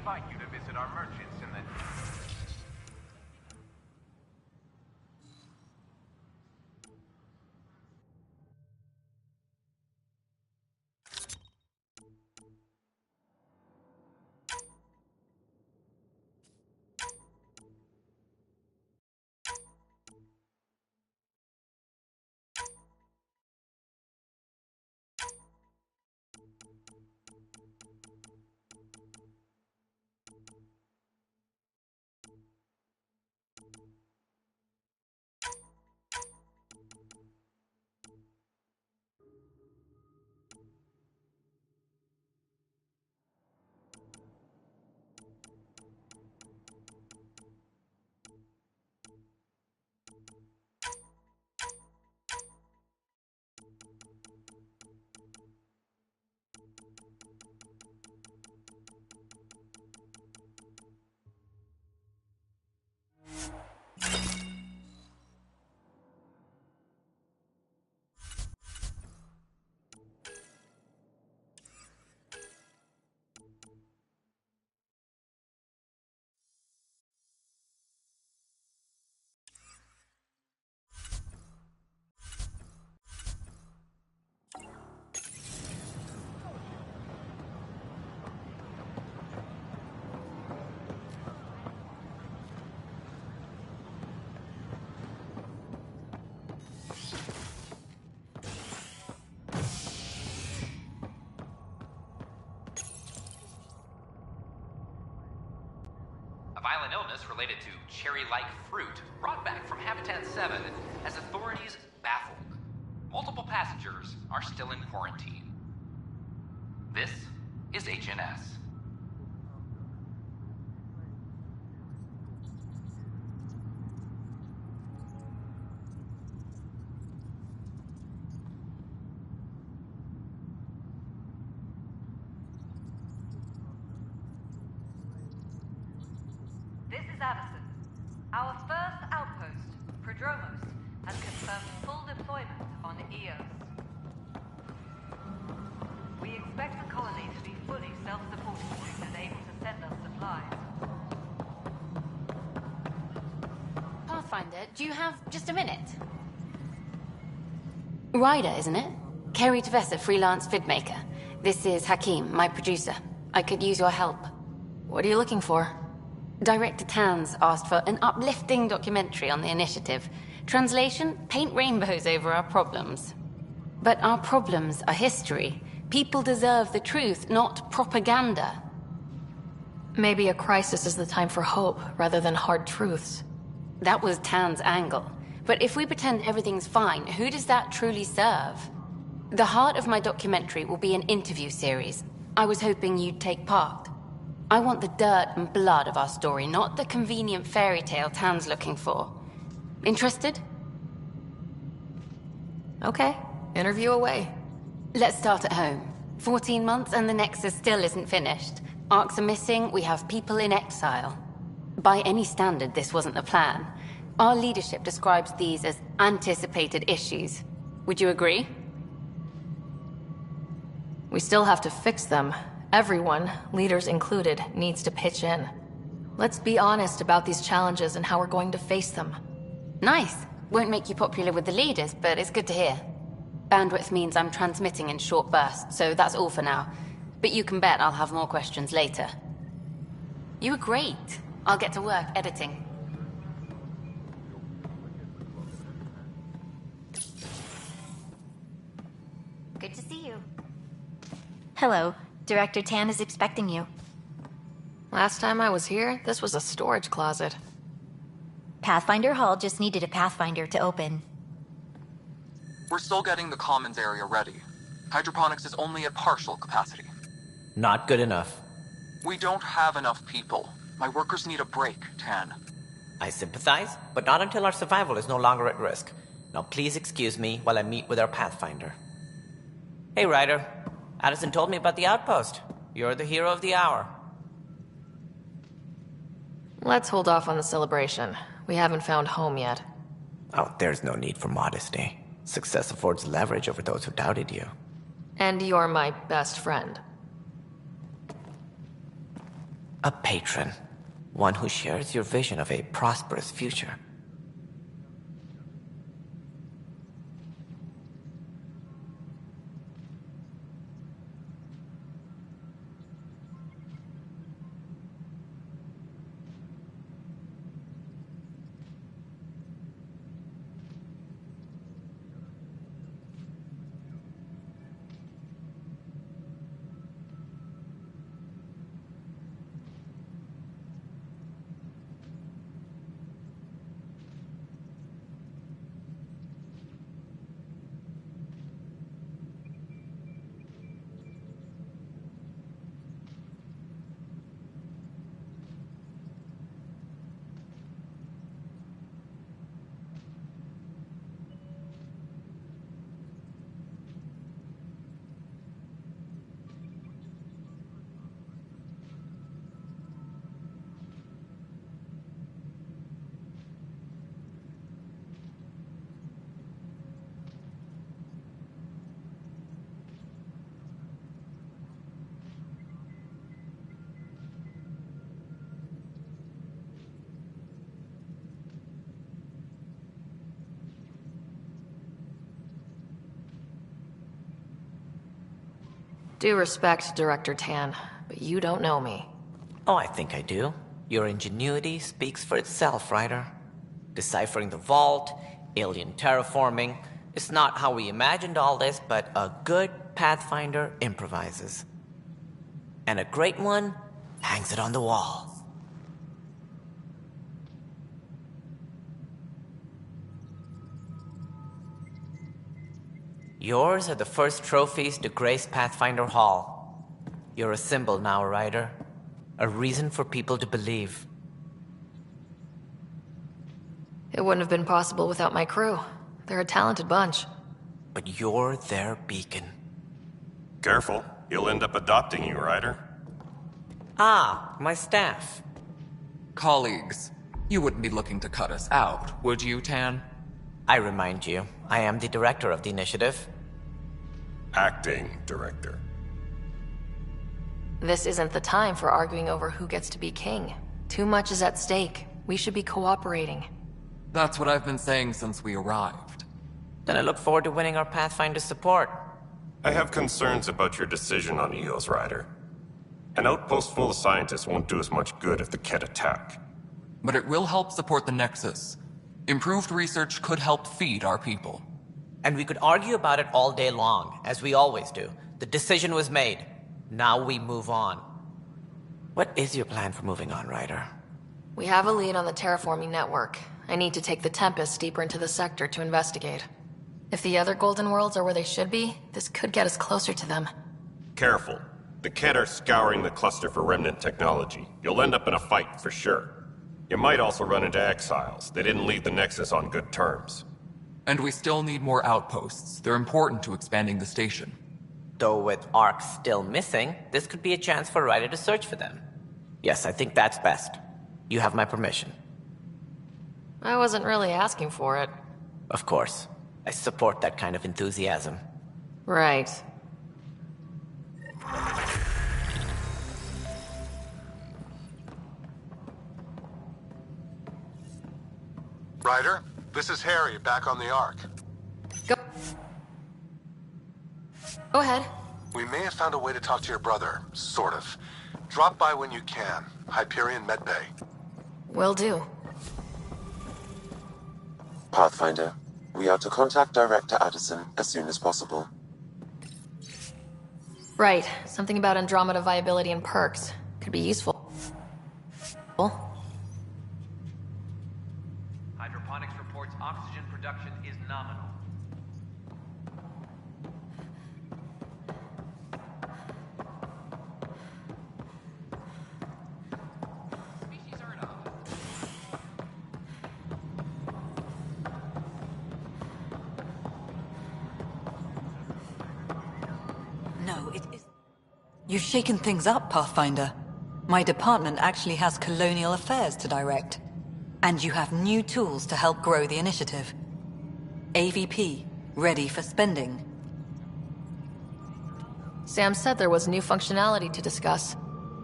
invite you to visit our merchants in the... Violent illness related to cherry-like fruit brought back from Habitat 7 has authorities baffled. Multiple passengers are still in quarantine. This is HNS. Addison. Our first outpost, Prodromos, has confirmed full deployment on Eos. We expect the colony to be fully self-supporting and able to send us supplies. Pathfinder, do you have just a minute? Ryder, isn't it? Kerry Tavessa, freelance vidmaker. This is Hakim, my producer. I could use your help. What are you looking for? Director Tans asked for an uplifting documentary on the initiative. Translation, paint rainbows over our problems. But our problems are history. People deserve the truth, not propaganda. Maybe a crisis is the time for hope, rather than hard truths. That was Tan's angle. But if we pretend everything's fine, who does that truly serve? The heart of my documentary will be an interview series. I was hoping you'd take part. I want the dirt and blood of our story, not the convenient fairy tale Tan's looking for. Interested? Okay, interview away. Let's start at home. 14 months and the Nexus still isn't finished. Arcs are missing, we have people in exile. By any standard, this wasn't the plan. Our leadership describes these as anticipated issues. Would you agree? We still have to fix them. Everyone, leaders included, needs to pitch in. Let's be honest about these challenges and how we're going to face them. Nice. Won't make you popular with the leaders, but it's good to hear. Bandwidth means I'm transmitting in short bursts, so that's all for now. But you can bet I'll have more questions later. You were great. I'll get to work editing. Good to see you. Hello. Director Tan is expecting you. Last time I was here, this was a storage closet. Pathfinder Hall just needed a Pathfinder to open. We're still getting the commons area ready. Hydroponics is only at partial capacity. Not good enough. We don't have enough people. My workers need a break, Tan. I sympathize, but not until our survival is no longer at risk. Now please excuse me while I meet with our Pathfinder. Hey, Ryder. Addison told me about the outpost. You're the hero of the hour. Let's hold off on the celebration. We haven't found home yet. Oh, there's no need for modesty. Success affords leverage over those who doubted you. And you're my best friend. A patron. One who shares your vision of a prosperous future. Due respect, Director Tan, but you don't know me. Oh, I think I do. Your ingenuity speaks for itself, Ryder. Deciphering the vault, alien terraforming. It's not how we imagined all this, but a good Pathfinder improvises. And a great one hangs it on the wall. Yours are the first trophies to grace Pathfinder Hall. You're a symbol now, Ryder. A reason for people to believe. It wouldn't have been possible without my crew. They're a talented bunch. But you're their beacon. Careful. He'll end up adopting you, Ryder. Ah, my staff. Colleagues, you wouldn't be looking to cut us out, would you, Tan? I remind you, I am the director of the initiative. Acting director. This isn't the time for arguing over who gets to be king. Too much is at stake. We should be cooperating. That's what I've been saying since we arrived. Then I look forward to winning our Pathfinder support. I have concerns about your decision on EOS, Ryder. An outpost full of scientists won't do us much good if the Kett attack. But it will help support the Nexus. Improved research could help feed our people. And we could argue about it all day long, as we always do. The decision was made. Now we move on. What is your plan for moving on, Ryder? We have a lead on the terraforming network. I need to take the Tempest deeper into the sector to investigate. If the other Golden Worlds are where they should be, this could get us closer to them. Careful. The Kett are scouring the cluster for remnant technology. You'll end up in a fight, for sure. You might also run into exiles. They didn't leave the Nexus on good terms. And we still need more outposts. They're important to expanding the station. Though with Ark still missing, this could be a chance for Ryder to search for them. Yes, I think that's best. You have my permission. I wasn't really asking for it. Of course. I support that kind of enthusiasm. Right. Ryder, this is Harry, back on the Ark. Go ahead. We may have found a way to talk to your brother, sort of. Drop by when you can. Hyperion Medbay. Will do. Pathfinder, we are to contact Director Addison as soon as possible. Right. Something about Andromeda viability and perks. Could be useful. Hydroponics reports oxygen production is nominal. Species are enough. No, it is... You've shaken things up, Pathfinder. My department actually has colonial affairs to direct. And you have new tools to help grow the initiative. AVP, ready for spending. Sam said there was new functionality to discuss.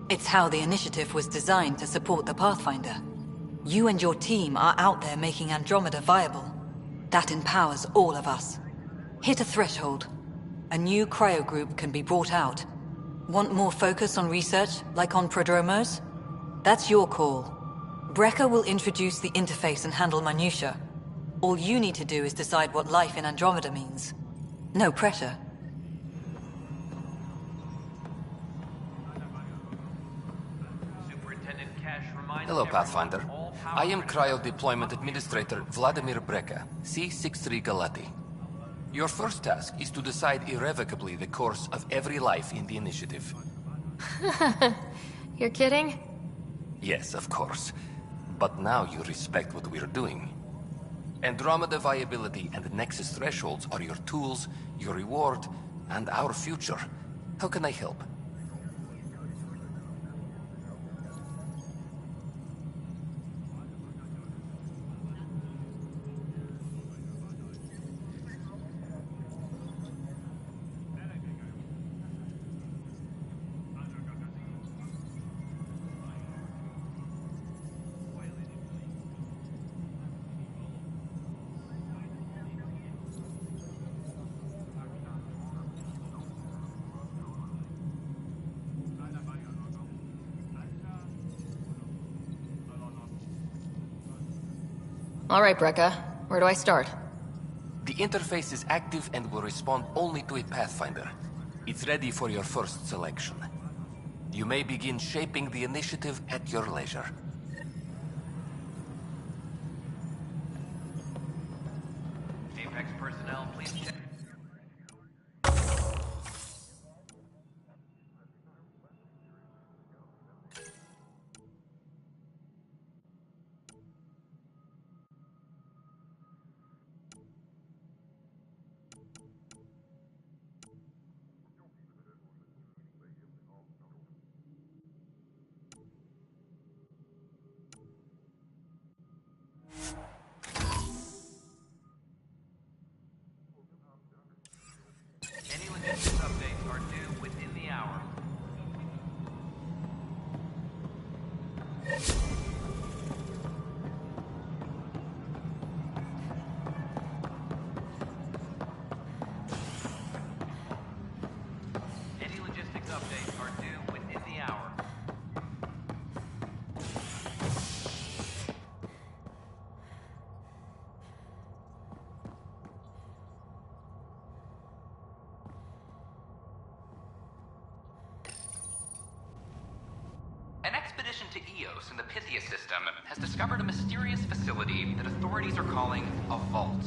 It's how the initiative was designed to support the Pathfinder. You and your team are out there making Andromeda viable. That empowers all of us. Hit a threshold. A new cryo group can be brought out. Want more focus on research, like on Prodromos? That's your call. Brecker will introduce the interface and handle minutiae. All you need to do is decide what life in Andromeda means. No pressure. Hello, Pathfinder. I am Cryo Deployment Administrator Vladimir Brecker, C-63 Galati. Your first task is to decide irrevocably the course of every life in the initiative. You're kidding? Yes, of course. But now you respect what we're doing. Andromeda viability and Nexus thresholds are your tools, your reward, and our future. How can I help? All right, Brekka. Where do I start? The interface is active and will respond only to a Pathfinder. It's ready for your first selection. You may begin shaping the initiative at your leisure. Apex personnel, please check. Any logistics updates are due within the hour. Any logistics updates are due within the hour. An expedition to Eos in the Pythia system has discovered a mysterious facility that authorities are calling a vault.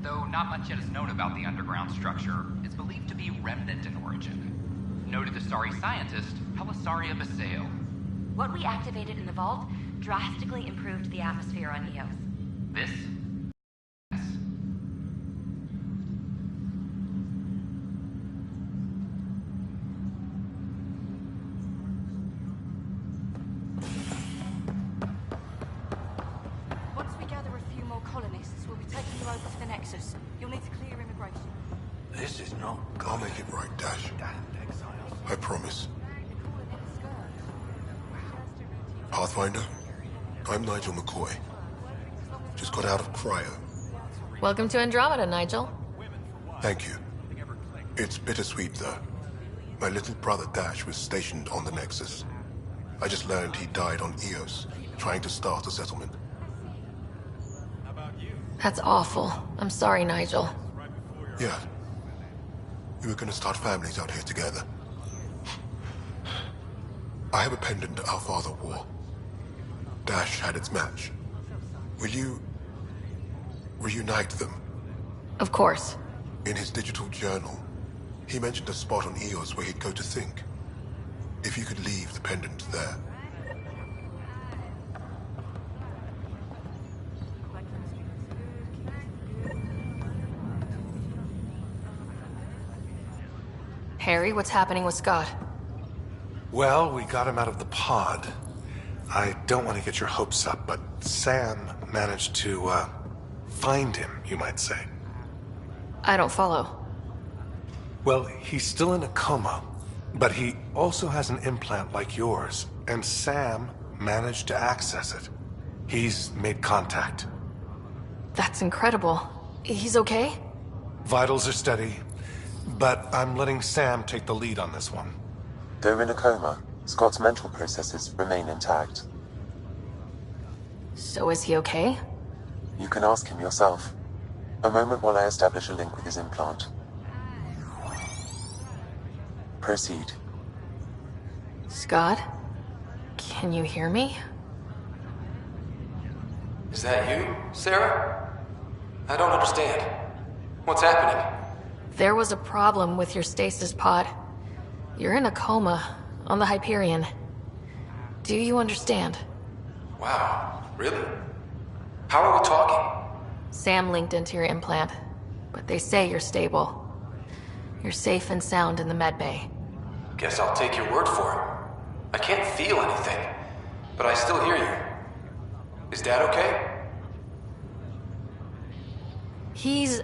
Though not much yet is known about the underground structure, it's believed to be remnant in origin. Noted Asari scientist Helisaria Basale. What we activated in the vault drastically improved the atmosphere on Eos. This? Yes. Once we gather a few more colonists, we'll be taking you over to the Nexus. You'll need to clear immigration. This is not... I'll make it right, Dash. I promise. Pathfinder, I'm Nigel McCoy. Just got out of cryo. Welcome to Andromeda, Nigel. Thank you. It's bittersweet, though. My little brother Dash was stationed on the Nexus. I just learned he died on Eos, trying to start a settlement. That's awful. I'm sorry, Nigel. Yeah. We were gonna start families out here together. I have a pendant our father wore. Dash had its match. Will you... reunite them? Of course. In his digital journal, he mentioned a spot on Eos where he'd go to think. If you could leave the pendant there. Harry, what's happening with Scott? Well, we got him out of the pod. I don't want to get your hopes up, but Sam managed to, find him, you might say. I don't follow. Well, he's still in a coma, But he also has an implant like yours, and Sam managed to access it. He's made contact. That's incredible. He's okay? Vitals are steady, but I'm letting Sam take the lead on this one. Though in a coma, Scott's mental processes remain intact. So is he okay? You can ask him yourself. A moment while I establish a link with his implant. Proceed. Scott? Can you hear me? Is that you, Sarah? I don't understand. What's happening? There was a problem with your stasis pod. You're in a coma on the Hyperion. Do you understand? Wow, really? How are we talking? Sam linked into your implant, but they say you're stable. You're safe and sound in the medbay. Guess I'll take your word for it. I can't feel anything, but I still hear you. Is Dad okay? He's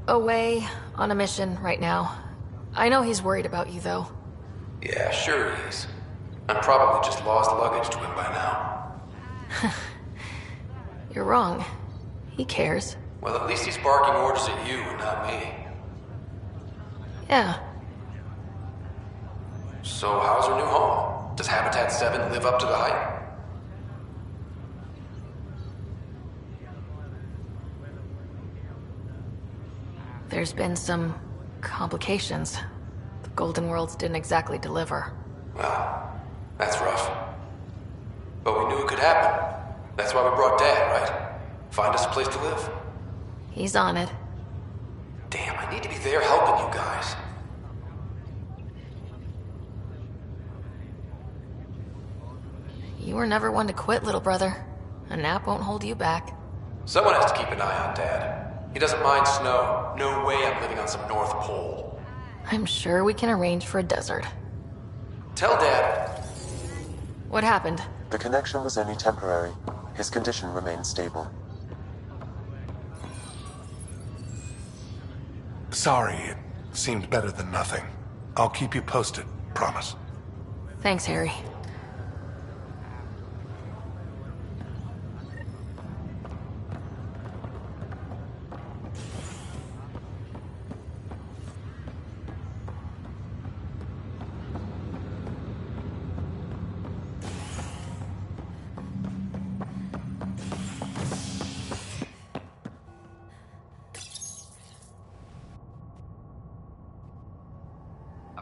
away on a mission right now. I know he's worried about you, though. Yeah, sure he is. I'm probably just lost luggage to him by now. You're wrong. He cares. Well, at least he's barking orders at you and not me. Yeah. So how's our new home? Does Habitat 7 live up to the hype? There's been some complications. The Golden Worlds didn't exactly deliver. Well, that's rough. But we knew it could happen. That's why we brought Dad, right? Find us a place to live. He's on it. Damn, I need to be there helping you guys. You were never one to quit, little brother. A nap won't hold you back. Someone has to keep an eye on Dad. He doesn't mind snow. No way I'm living on some North Pole. I'm sure we can arrange for a desert. Tell Dad. What happened? The connection was only temporary. His condition remains stable. Sorry, it seemed better than nothing. I'll keep you posted, promise. Thanks, Harry.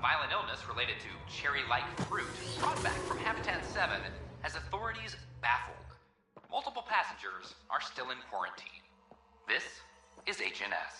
Violent illness related to cherry-like fruit brought back from Habitat 7 has authorities baffled. Multiple passengers are still in quarantine. This is HNS.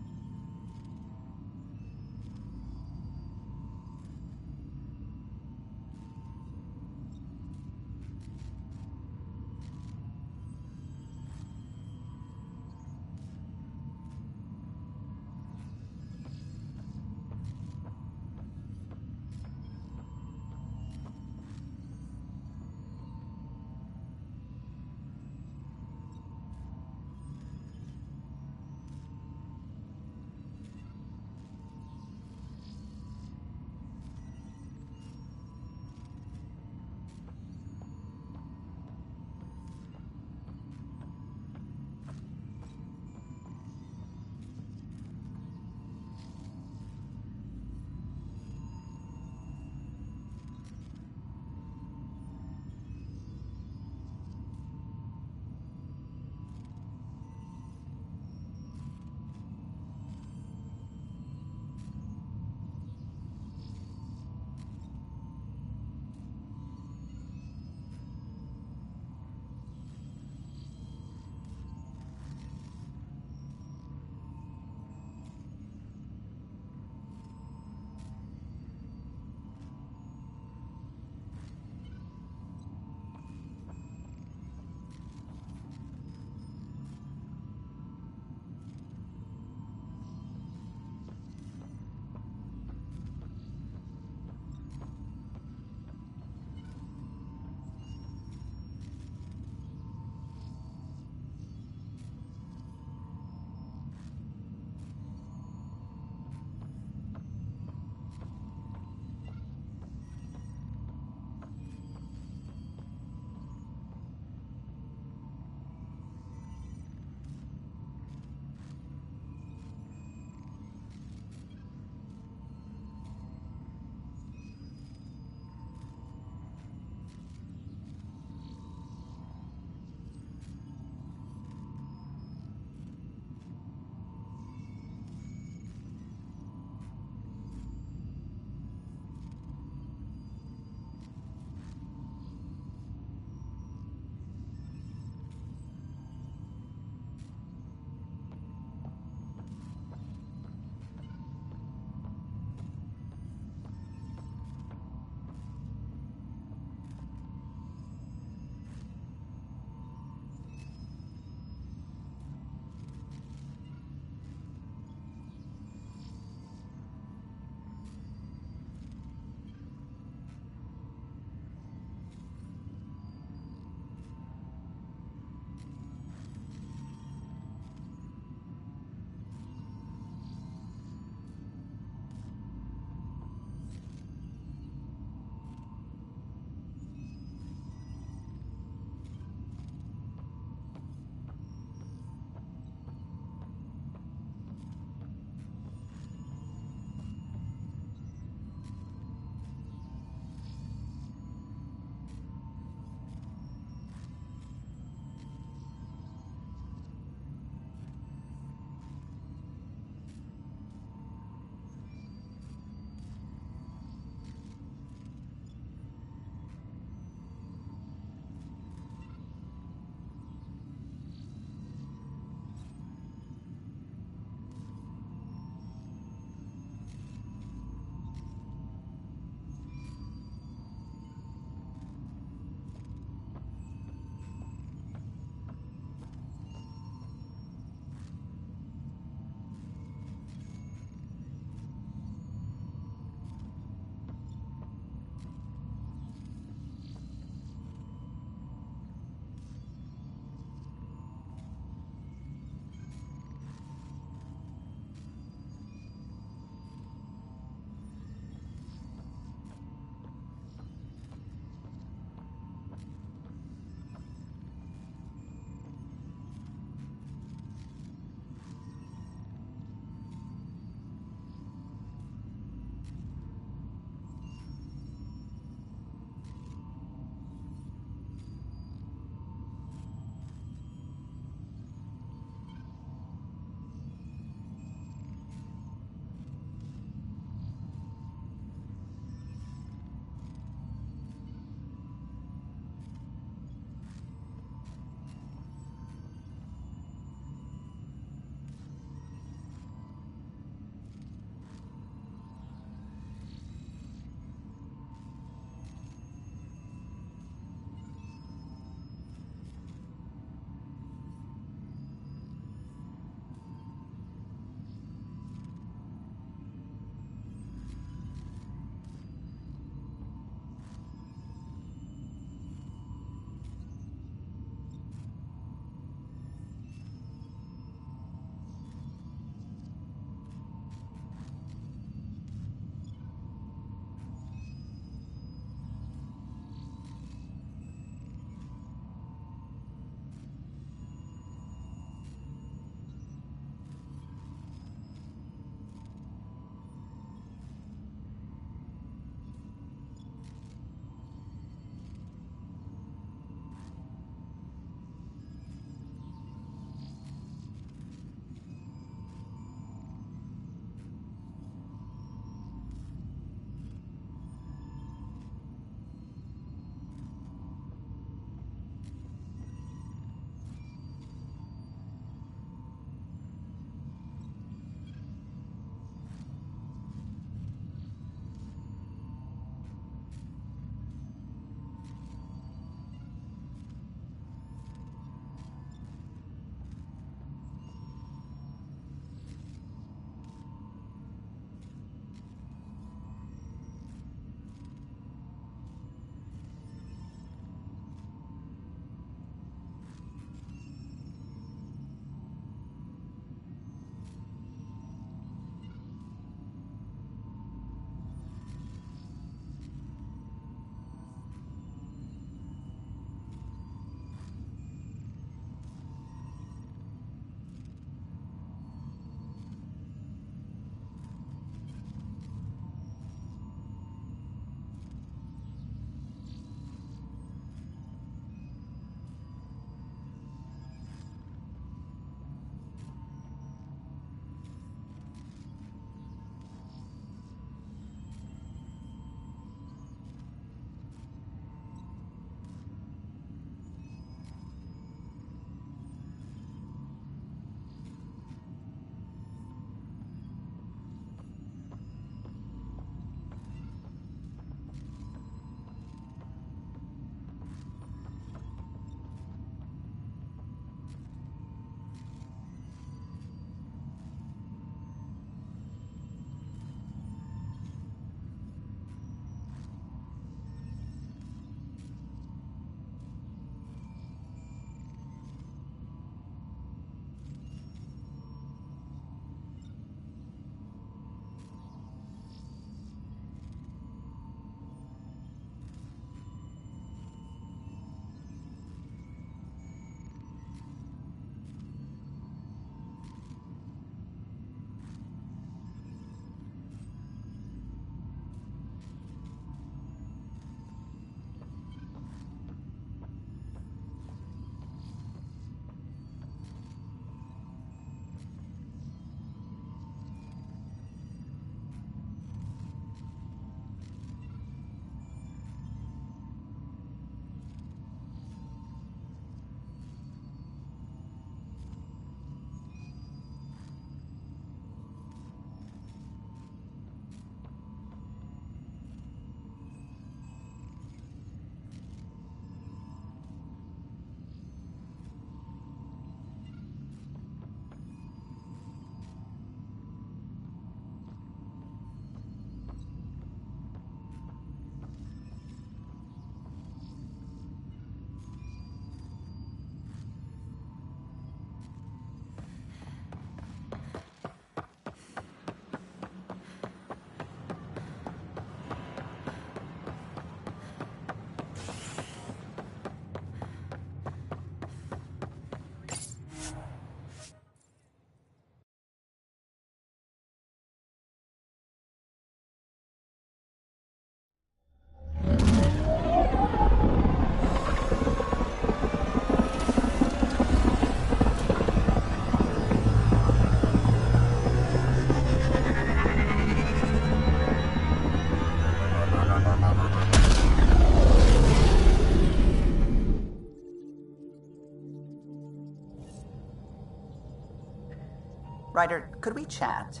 Ryder, could we chat?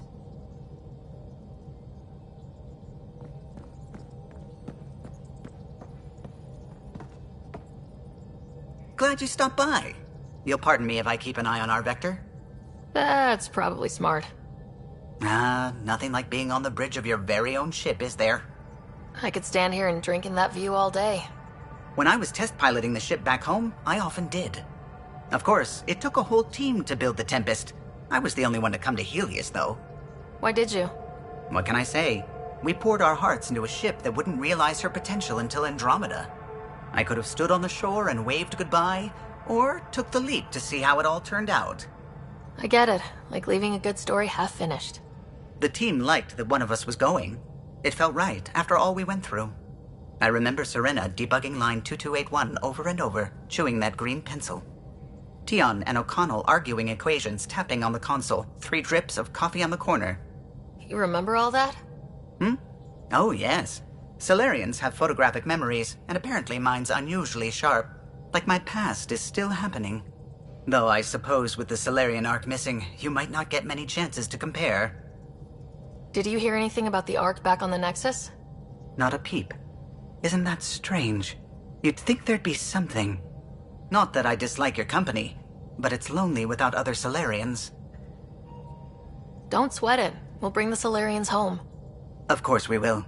Glad you stopped by. You'll pardon me if I keep an eye on our vector? That's probably smart. Nothing like being on the bridge of your very own ship, is there? I could stand here and drink in that view all day. When I was test piloting the ship back home, I often did. Of course, it took a whole team to build the Tempest. I was the only one to come to Helios, though. Why did you? What can I say? We poured our hearts into a ship that wouldn't realize her potential until Andromeda. I could have stood on the shore and waved goodbye, or took the leap to see how it all turned out. I get it. Like leaving a good story half-finished. The team liked that one of us was going. It felt right, after all we went through. I remember Serena debugging line 2281 over and over, chewing that green pencil. Tion and O'Connell arguing equations, tapping on the console, 3 drips of coffee on the corner. You remember all that? Oh, yes. Solarians have photographic memories, and apparently mine's unusually sharp. Like my past is still happening. Though I suppose with the Solarian arc missing, you might not get many chances to compare. Did you hear anything about the arc back on the Nexus? Not a peep. Isn't that strange? You'd think there'd be something. Not that I dislike your company, but it's lonely without other Solarians. Don't sweat it. We'll bring the Solarians home. Of course we will.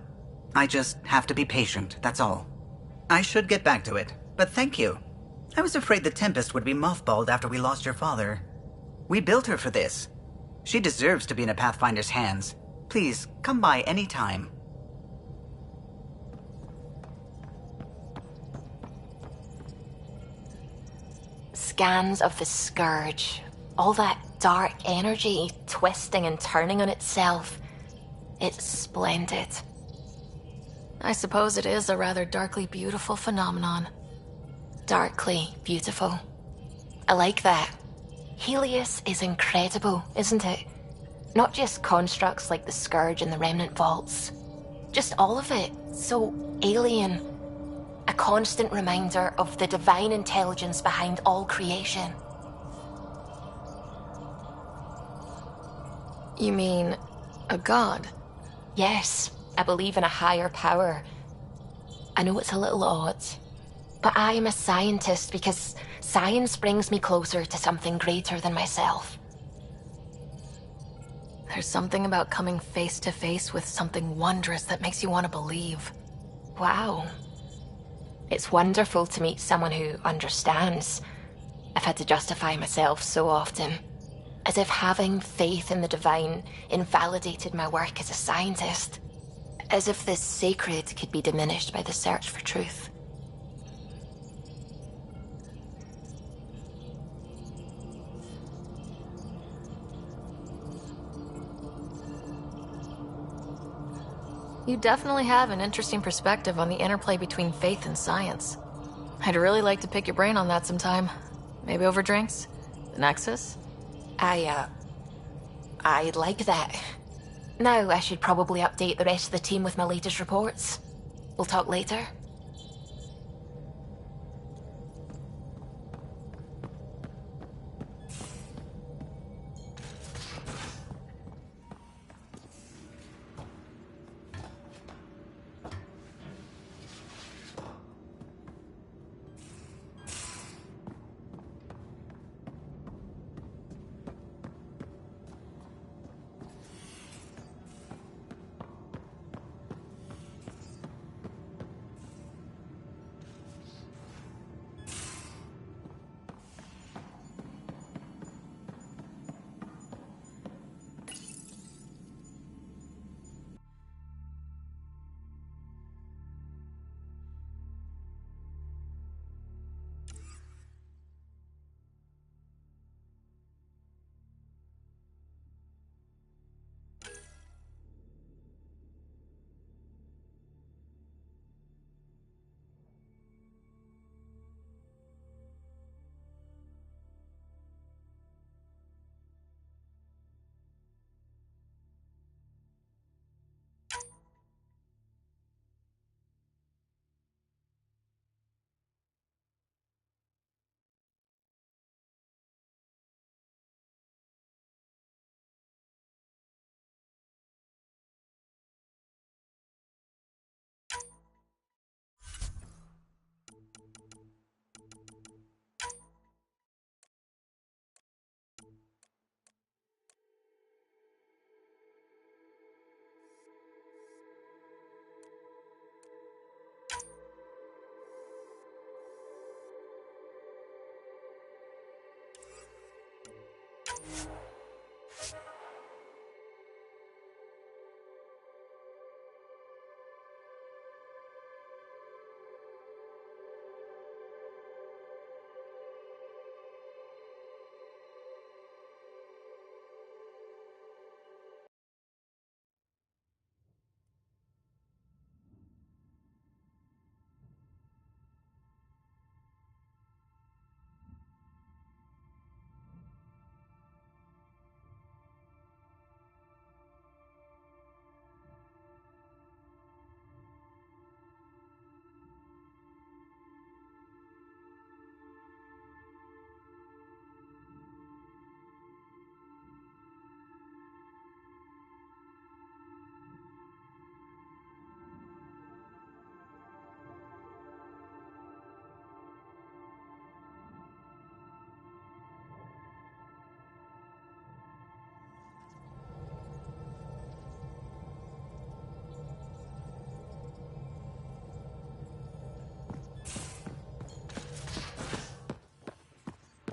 I just have to be patient, that's all. I should get back to it, but thank you. I was afraid the Tempest would be mothballed after we lost your father. We built her for this. She deserves to be in a Pathfinder's hands. Please, come by any time. Scans of the Scourge. All that dark energy twisting and turning on itself. It's splendid. I suppose it is a rather darkly beautiful phenomenon. Darkly beautiful. I like that. Helios is incredible, isn't it? Not just constructs like the Scourge and the Remnant Vaults. Just all of it. So alien. A constant reminder of the divine intelligence behind all creation. You mean a god? Yes, I believe in a higher power. I know it's a little odd, but I am a scientist because science brings me closer to something greater than myself. There's something about coming face to face with something wondrous that makes you want to believe. Wow. It's wonderful to meet someone who understands. I've had to justify myself so often, as if having faith in the divine invalidated my work as a scientist. As if the sacred could be diminished by the search for truth. You definitely have an interesting perspective on the interplay between faith and science. I'd really like to pick your brain on that sometime. Maybe over drinks? The Nexus? I'd like that. Now I should probably update the rest of the team with my latest reports. We'll talk later.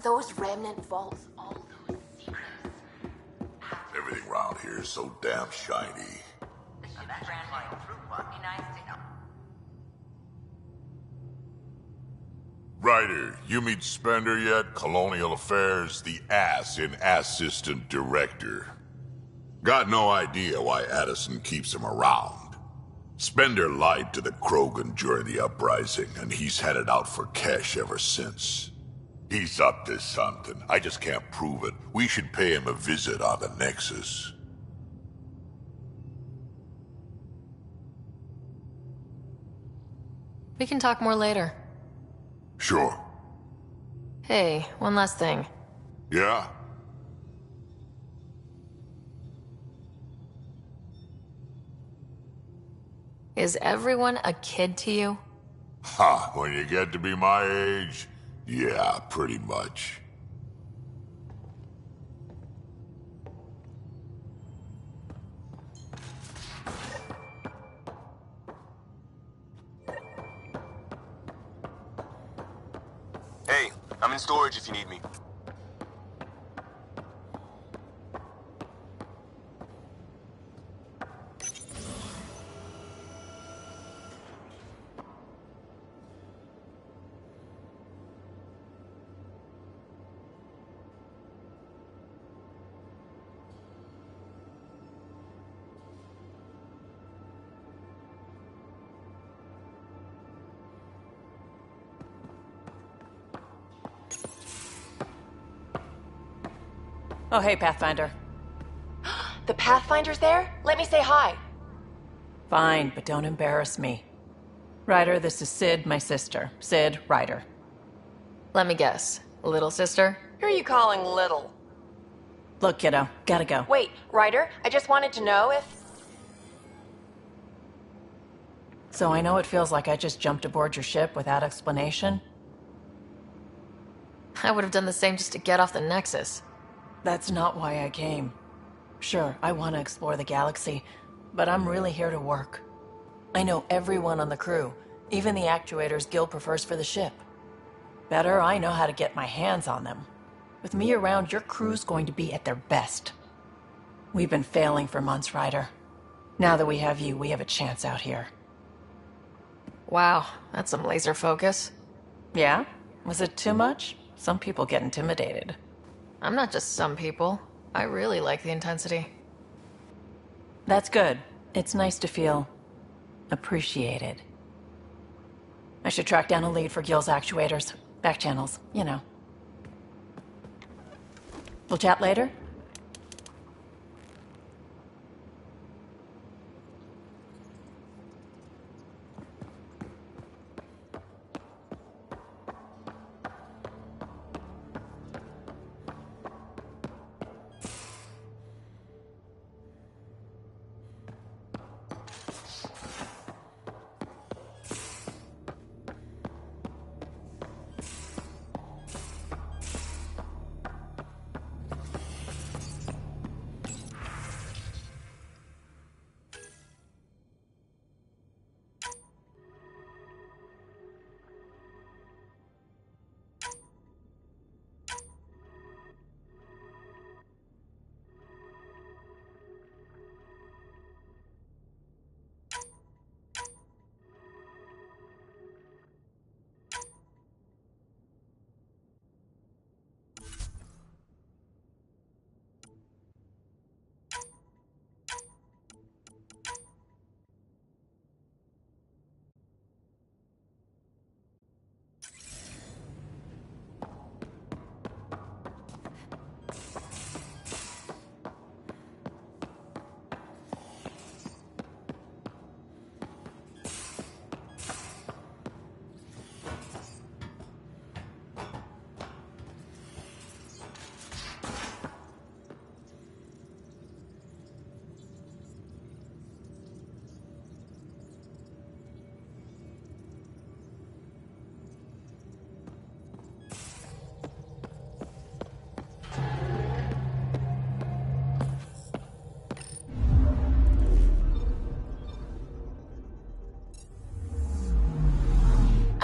Those remnant vaults, all those secrets. Everything around here is so damn shiny. The ship's branding through would be nice to know. Ryder, you meet Spender yet? Colonial Affairs, the ass in Assistant Director. Got no idea why Addison keeps him around. Spender lied to the Krogan during the uprising, and he's headed out for cash ever since. He's up to something. I just can't prove it. We should pay him a visit on the Nexus. We can talk more later. Sure. Hey, one last thing. Yeah? Is everyone a kid to you? Ha, when you get to be my age, yeah, pretty much. Hey, I'm in storage if you need me. Oh, hey, Pathfinder. The Pathfinder's there? Let me say hi. Fine, but don't embarrass me. Ryder, this is Sid, my sister. Sid, Ryder. Let me guess. Little sister? Who are you calling little? Look, kiddo, gotta go. Wait, Ryder, I just wanted to know if... So I know it feels like I just jumped aboard your ship without explanation. I would have done the same just to get off the Nexus. That's not why I came. Sure, I want to explore the galaxy, but I'm really here to work. I know everyone on the crew, even the actuators Gil prefers for the ship. Better, I know how to get my hands on them. With me around, your crew's going to be at their best. We've been failing for months, Ryder. Now that we have you, we have a chance out here. Wow, that's some laser focus. Yeah? Was it too much? Some people get intimidated. I'm not just some people. I really like the intensity. That's good. It's nice to feel appreciated. I should track down a lead for Gil's actuators. Back channels, you know. We'll chat later?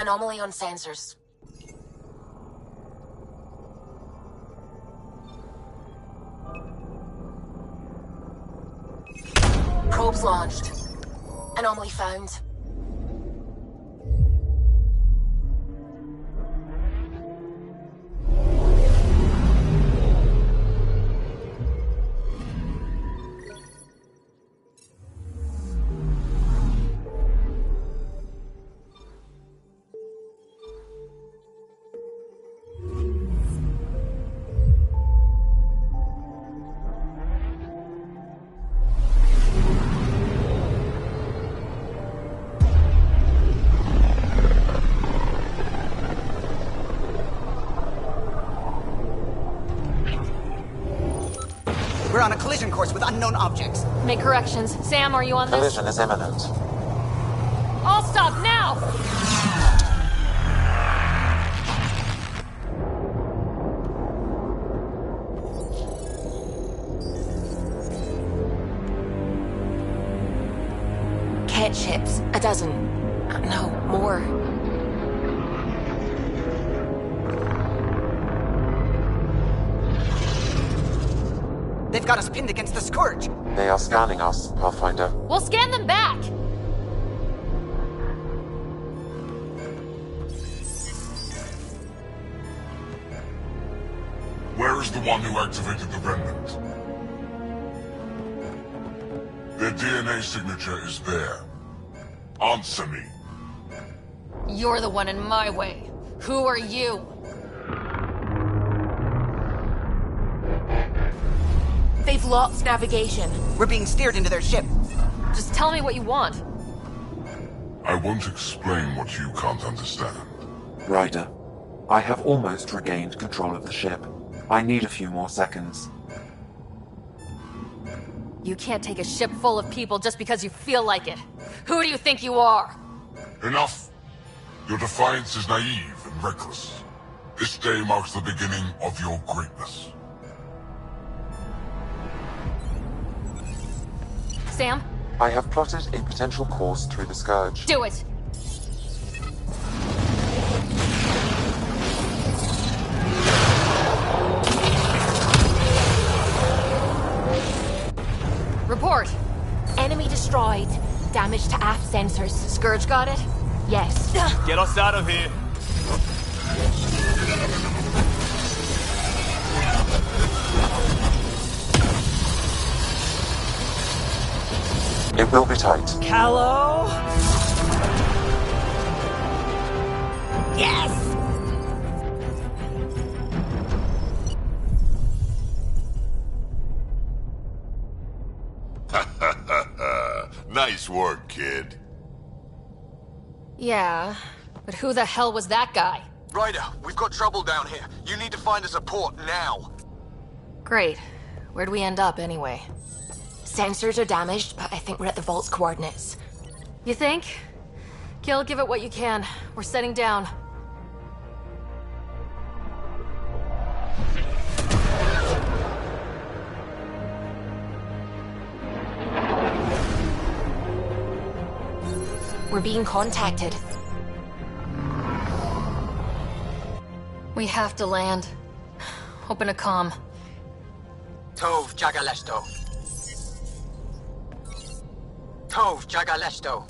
Anomaly on sensors. Probes launched. Anomaly found. We're on a collision course with unknown objects. Make corrections. Sam, are you on this? Collision is imminent. All stop now! Cat ships. A dozen. No, more. They've got us pinned against the Scourge. They are scanning us, Pathfinder. We'll scan them back! Where is the one who activated the remnant? Their DNA signature is there. Answer me. You're the one in my way. Who are you? They've lost navigation. We're being steered into their ship. Just tell me what you want. I won't explain what you can't understand. Ryder, I have almost regained control of the ship. I need a few more seconds. You can't take a ship full of people just because you feel like it. Who do you think you are? Enough! Your defiance is naive and reckless. This day marks the beginning of your greatness. Sam? I have plotted a potential course through the Scourge. Do it! Report! Enemy destroyed. Damage to aft sensors. Scourge got it? Yes. Get us out of here. It will be tight. Callow? Yes! Nice work, kid. Yeah, but who the hell was that guy? Ryder, we've got trouble down here. You need to find us a port now. Great. Where'd we end up anyway? Sensors are damaged, but I think we're at the vault's coordinates. You think? Gil, give it what you can. We're setting down. We're being contacted. We have to land. Open a comm. Tov Jagalesto. Tov Jagalesto.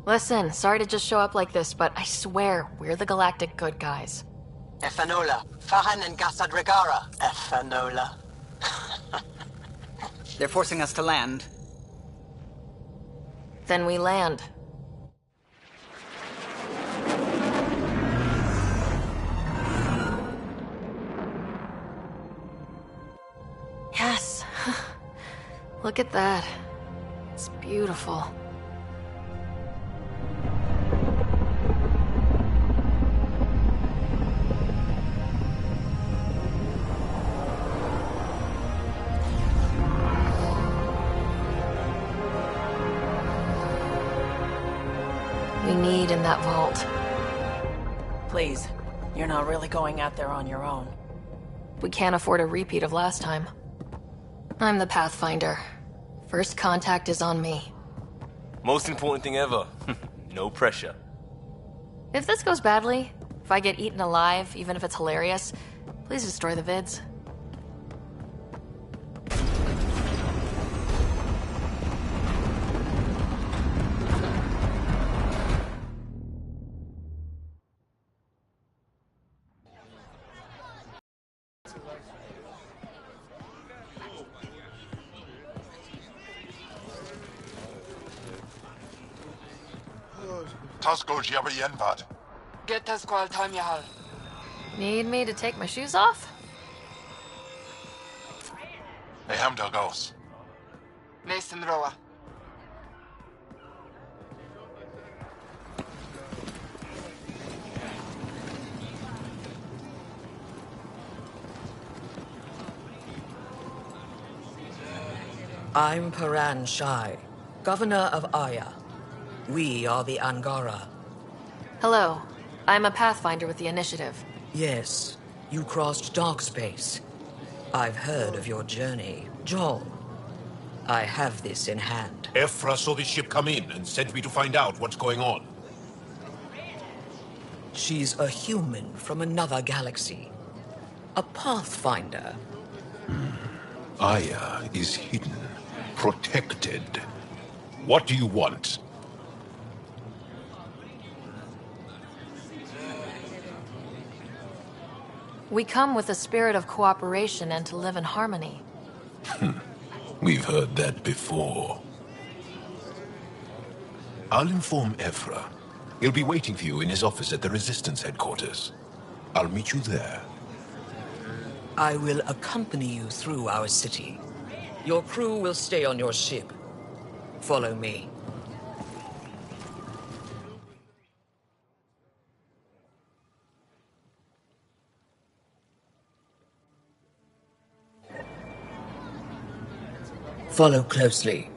Listen, sorry to just show up like this, but I swear, we're the galactic good guys. Efanola. Fahan and Gasadregara. Efanola. They're forcing us to land. Then we land. Yes. Look at that. It's beautiful. We need in that vault. Please, you're not really going out there on your own. We can't afford a repeat of last time. I'm the Pathfinder. First contact is on me. Most important thing ever. No pressure. If this goes badly, if I get eaten alive, even if it's hilarious, please destroy the vids. Tasco Jiabayenvad. Get us qual time yahal. Need me to take my shoes off? Eham Dagos. Mason Roa. I'm Paran Shai, Governor of Aya. We are the Angara. Hello. I'm a Pathfinder with the Initiative. Yes, you crossed dark space. I've heard of your journey, Joel. I have this in hand. Ephra saw the ship come in and sent me to find out what's going on. She's a human from another galaxy. A Pathfinder. Aya is hidden, protected. What do you want? We come with a spirit of cooperation and to live in harmony. We've heard that before. I'll inform Ephra. He'll be waiting for you in his office at the Resistance headquarters. I'll meet you there. I will accompany you through our city. Your crew will stay on your ship. Follow me. Follow closely.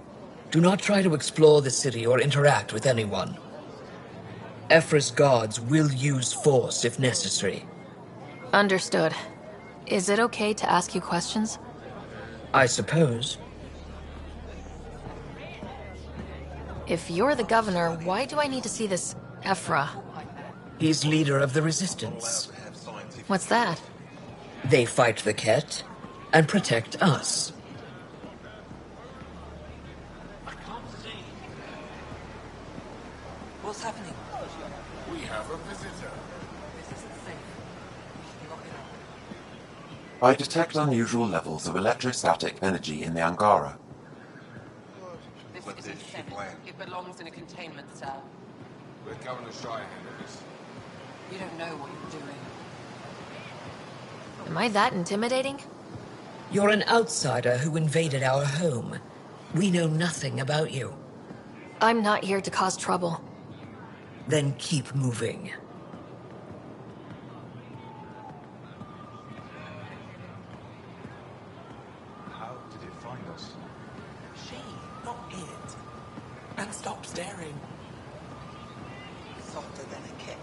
Do not try to explore the city or interact with anyone. Ephra's guards will use force if necessary. Understood. Is it okay to ask you questions? I suppose. If you're the governor, why do I need to see this Ephra? He's leader of the Resistance. What's that? They fight the Ket and protect us. What's happening? We have a visitor. This isn't safe. Lock it up. I detect unusual levels of electrostatic energy in the Angara. This isn't safe. It belongs in a containment cell. Let Governor Shai handle this. You don't know what you're doing. Am I that intimidating? You're an outsider who invaded our home. We know nothing about you. I'm not here to cause trouble. Then keep moving. How did it find us? She, not it. And stop staring. Softer than a cat,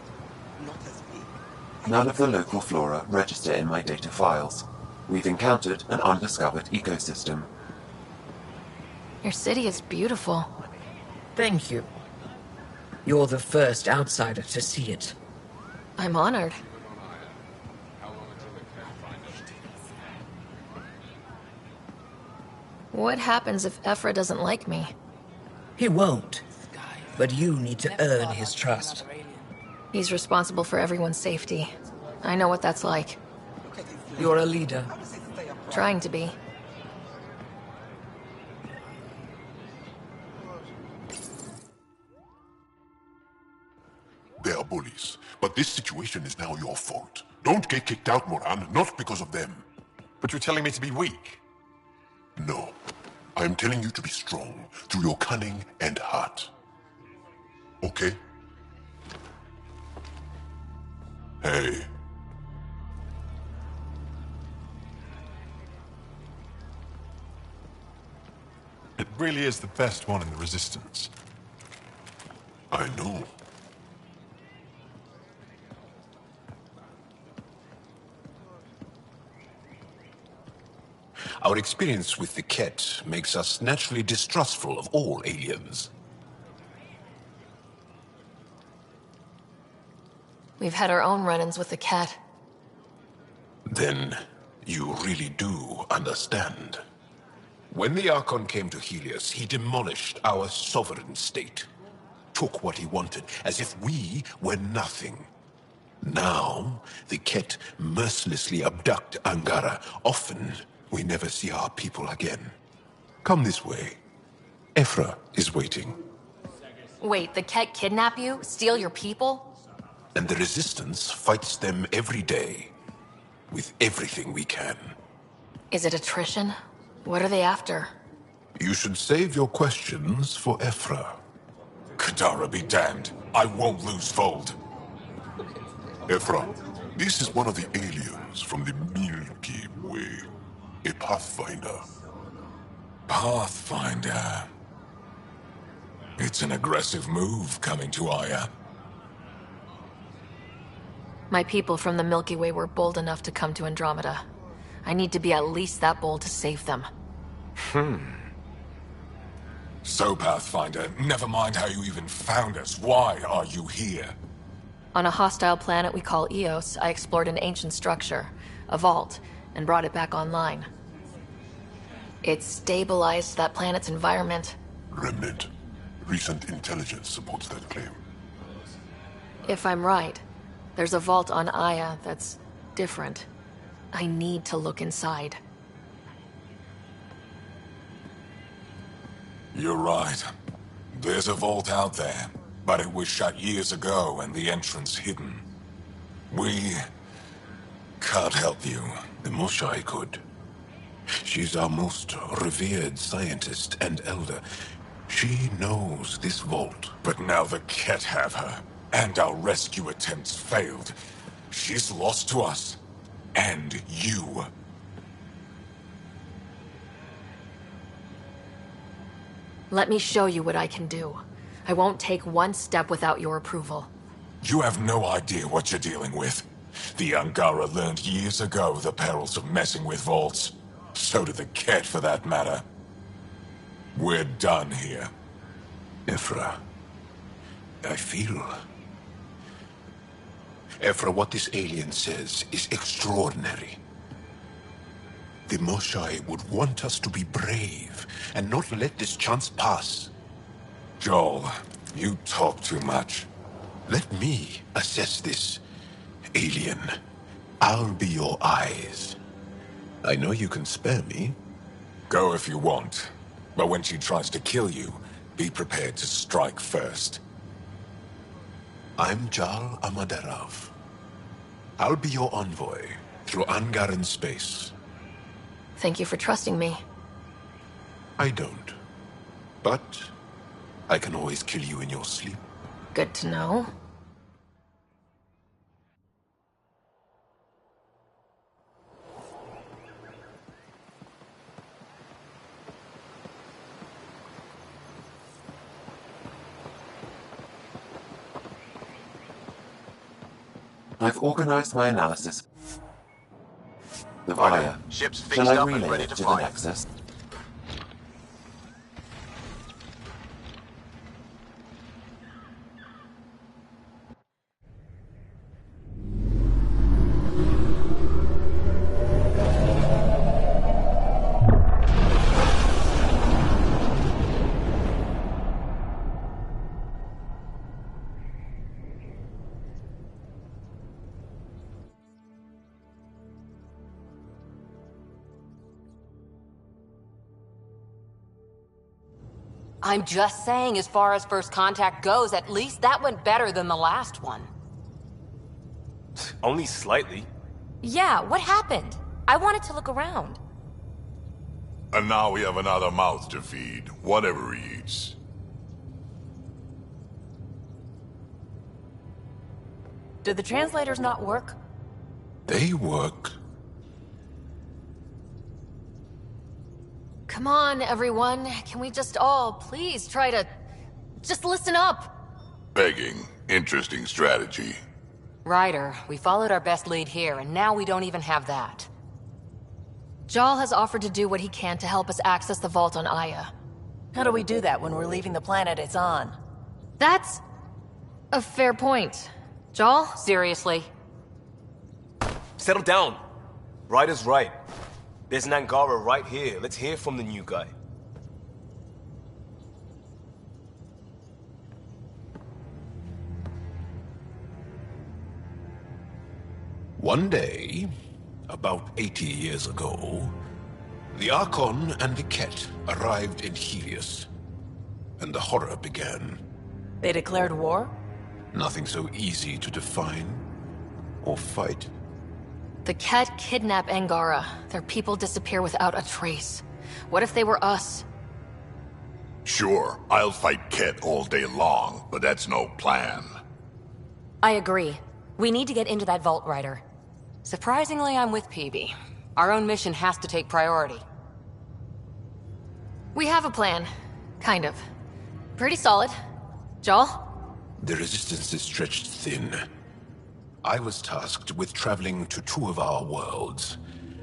not as big. None of the local flora register in my data files. We've encountered an undiscovered ecosystem. Your city is beautiful. Thank you. You're the first outsider to see it. I'm honored. What happens if Ephra doesn't like me? He won't. But you need to earn his trust. He's responsible for everyone's safety. I know what that's like. You're a leader. Trying to be. They are bullies, but this situation is now your fault. Don't get kicked out, Moran, not because of them. But you're telling me to be weak. No. I am telling you to be strong through your cunning and heart. Okay? Hey. It really is the best one in the Resistance. I know. Our experience with the Ket makes us naturally distrustful of all aliens. We've had our own run-ins with the cat. Then you really do understand. When the Archon came to Helios, he demolished our sovereign state. Took what he wanted, as if we were nothing. Now, the Ket mercilessly abduct Angara. Often, we never see our people again. Come this way. Ephra is waiting. Wait, the Ket kidnap you? Steal your people? And the Resistance fights them every day. With everything we can. Is it attrition? What are they after? You should save your questions for Ephra. Kadara be damned. I won't lose Fold. Ephra, this is one of the aliens from the Milky Way. A Pathfinder. Pathfinder. It's an aggressive move coming to Aya. My people from the Milky Way were bold enough to come to Andromeda. I need to be at least that bold to save them. So, Pathfinder, never mind how you even found us. Why are you here? On a hostile planet we call Eos, I explored an ancient structure, a vault, and brought it back online. It stabilized that planet's environment. Remnant. Recent intelligence supports that claim. If I'm right, there's a vault on Aya that's different. I need to look inside. You're right. There's a vault out there, but it was shut years ago and the entrance hidden. We can't help you. The Moshai could. She's our most revered scientist and elder. She knows this vault. But now the Ket have her, and our rescue attempts failed. She's lost to us. And you. Let me show you what I can do. I won't take one step without your approval. You have no idea what you're dealing with. The Angara learned years ago the perils of messing with vaults. So did the Ket, for that matter. We're done here. Ephra, I feel... Ephra, what this alien says is extraordinary. The Moshai would want us to be brave and not let this chance pass. Joel, you talk too much. Let me assess this, alien. I'll be your eyes. I know you can spare me. Go if you want. But when she tries to kill you, be prepared to strike first. I'm Jal Amaderav. I'll be your envoy through Angaran space. Thank you for trusting me. I don't. But I can always kill you in your sleep. Good to know. I've organized my analysis. The Aya. Ship's fixed Shall I up and relay ready it to to the fly. Nexus? I'm just saying, as far as first contact goes, at least that went better than the last one. Only slightly. Yeah, what happened? I wanted to look around. And now we have another mouth to feed, whatever he eats. Did the translators not work? They work. Come on, everyone. Can we just all please try to... just listen up? Begging. Interesting strategy. Ryder, we followed our best lead here, and now we don't even have that. Jal has offered to do what he can to help us access the vault on Aya. How do we do that when we're leaving the planet it's on? That's a fair point. Joel? Seriously? Settle down. Ryder's right. There's an Angara right here. Let's hear from the new guy. One day, about 80 years ago, the Archon and the Ket arrived in Helios, and the horror began. They declared war? Nothing so easy to define or fight. The Ket kidnap Angara. Their people disappear without a trace. What if they were us? Sure, I'll fight Ket all day long, but that's no plan. I agree. We need to get into that vault, Ryder. Surprisingly, I'm with PB. Our own mission has to take priority. We have a plan. Kind of. Pretty solid. Joel? The resistance is stretched thin. I was tasked with traveling to two of our worlds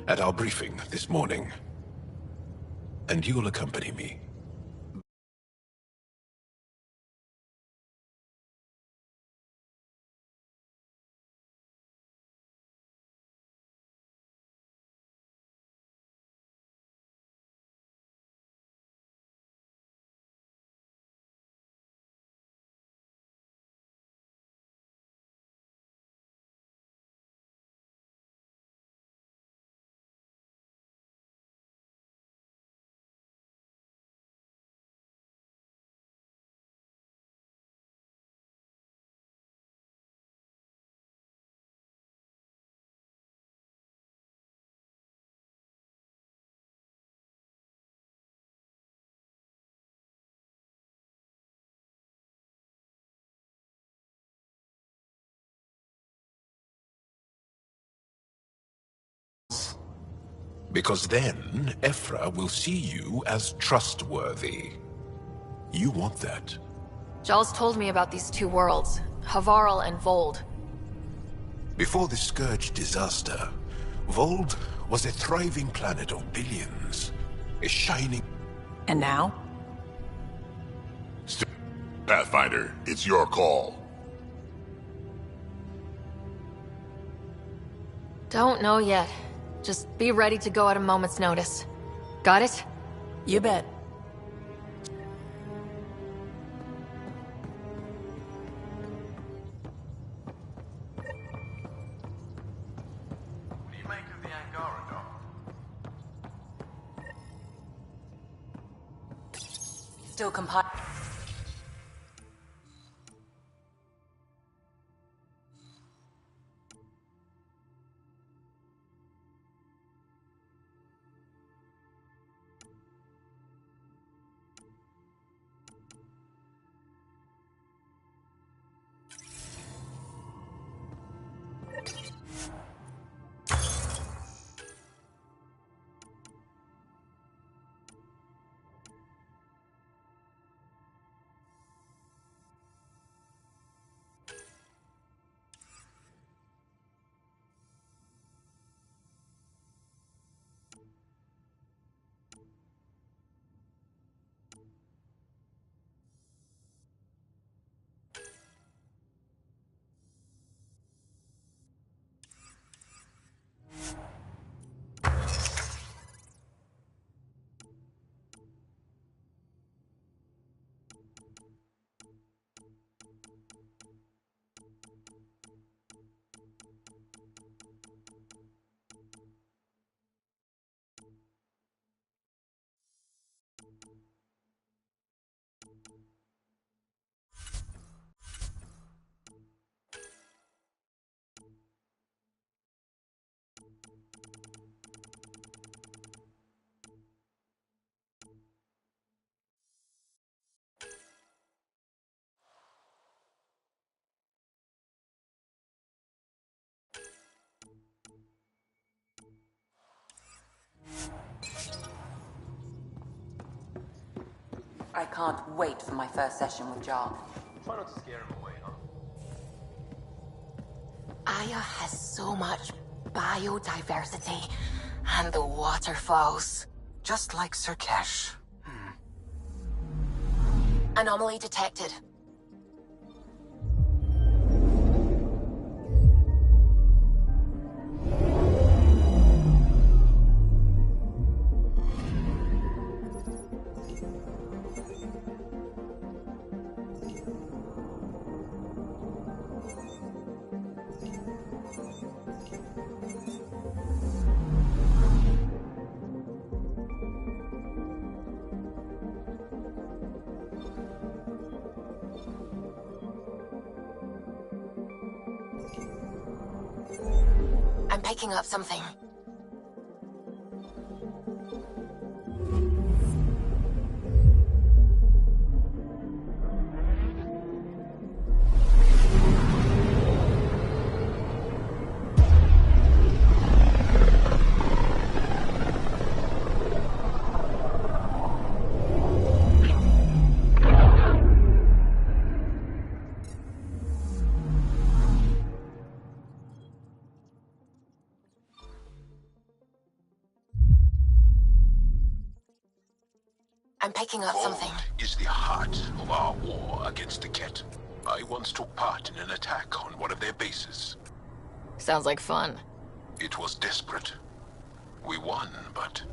at our briefing this morning. And you'll accompany me. Because then, Ephra will see you as trustworthy. You want that. Joel's told me about these two worlds, Havarl and Vold. Before the Scourge disaster, Vold was a thriving planet of billions. A shining... And now? Pathfinder, it's your call. Don't know yet. Just be ready to go at a moment's notice. Got it? You bet. What do you make of the Angara, Doc? Still compile. I can't wait for my first session with Jarl. Try not to scare him away, huh? Aya has so much biodiversity and the waterfalls. Just like Sirkesh. Anomaly detected. I'm picking up something. I'm picking up something. Vault is the heart of our war against the Ket. I once took part in an attack on one of their bases. Sounds like fun. It was desperate. We won, but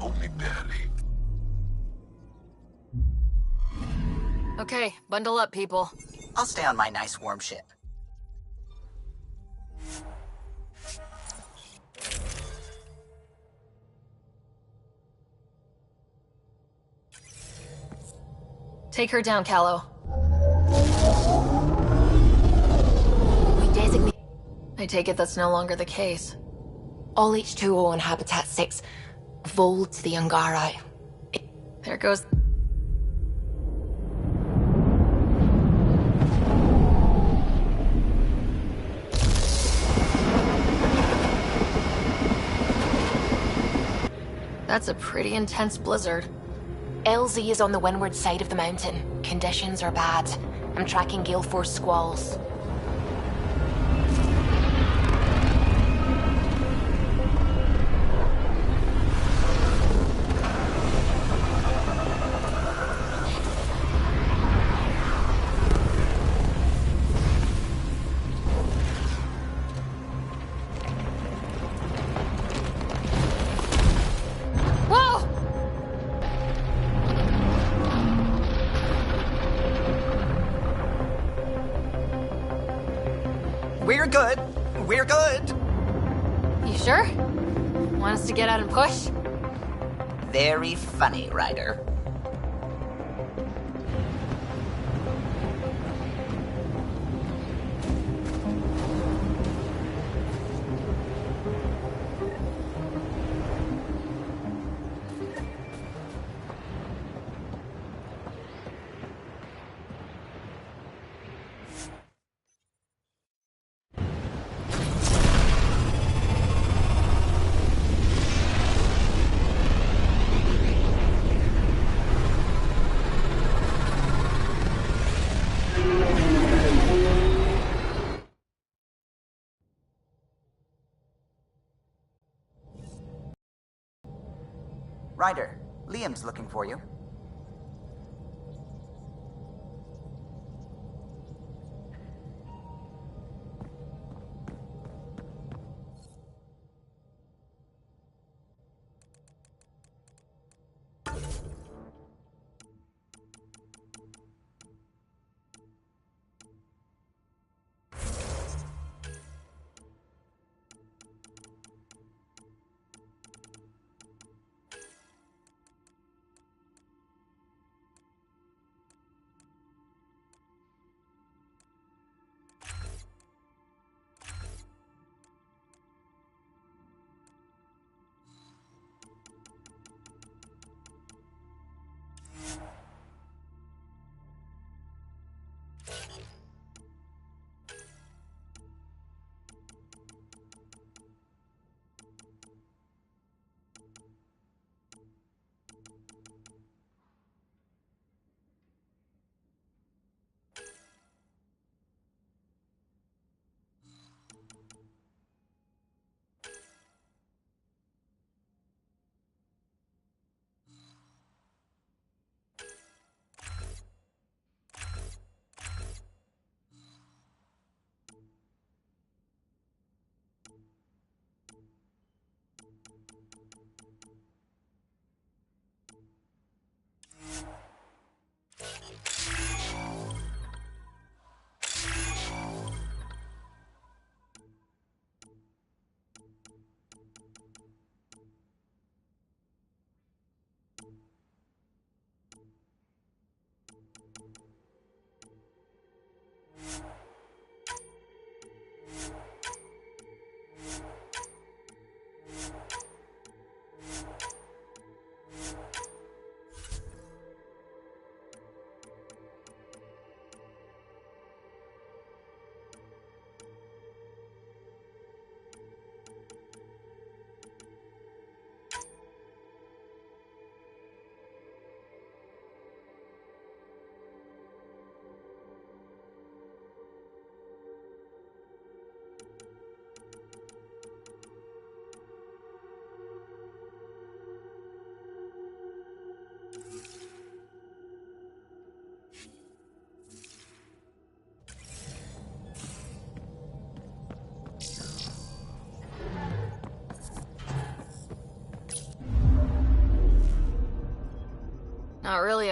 only barely. Okay, bundle up, people. I'll stay on my nice warm ship. Take her down, Callow. We designate... I take it that's no longer the case. All H2O on Habitat 6. Vold the Angara. There goes... That's a pretty intense blizzard. LZ is on the windward side of the mountain. Conditions are bad. I'm tracking gale force squalls. Whoa! We're good. We're good. You sure? Want us to get out and push? Very funny, Ryder. Ryder, Liam's looking for you.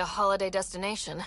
a holiday destination.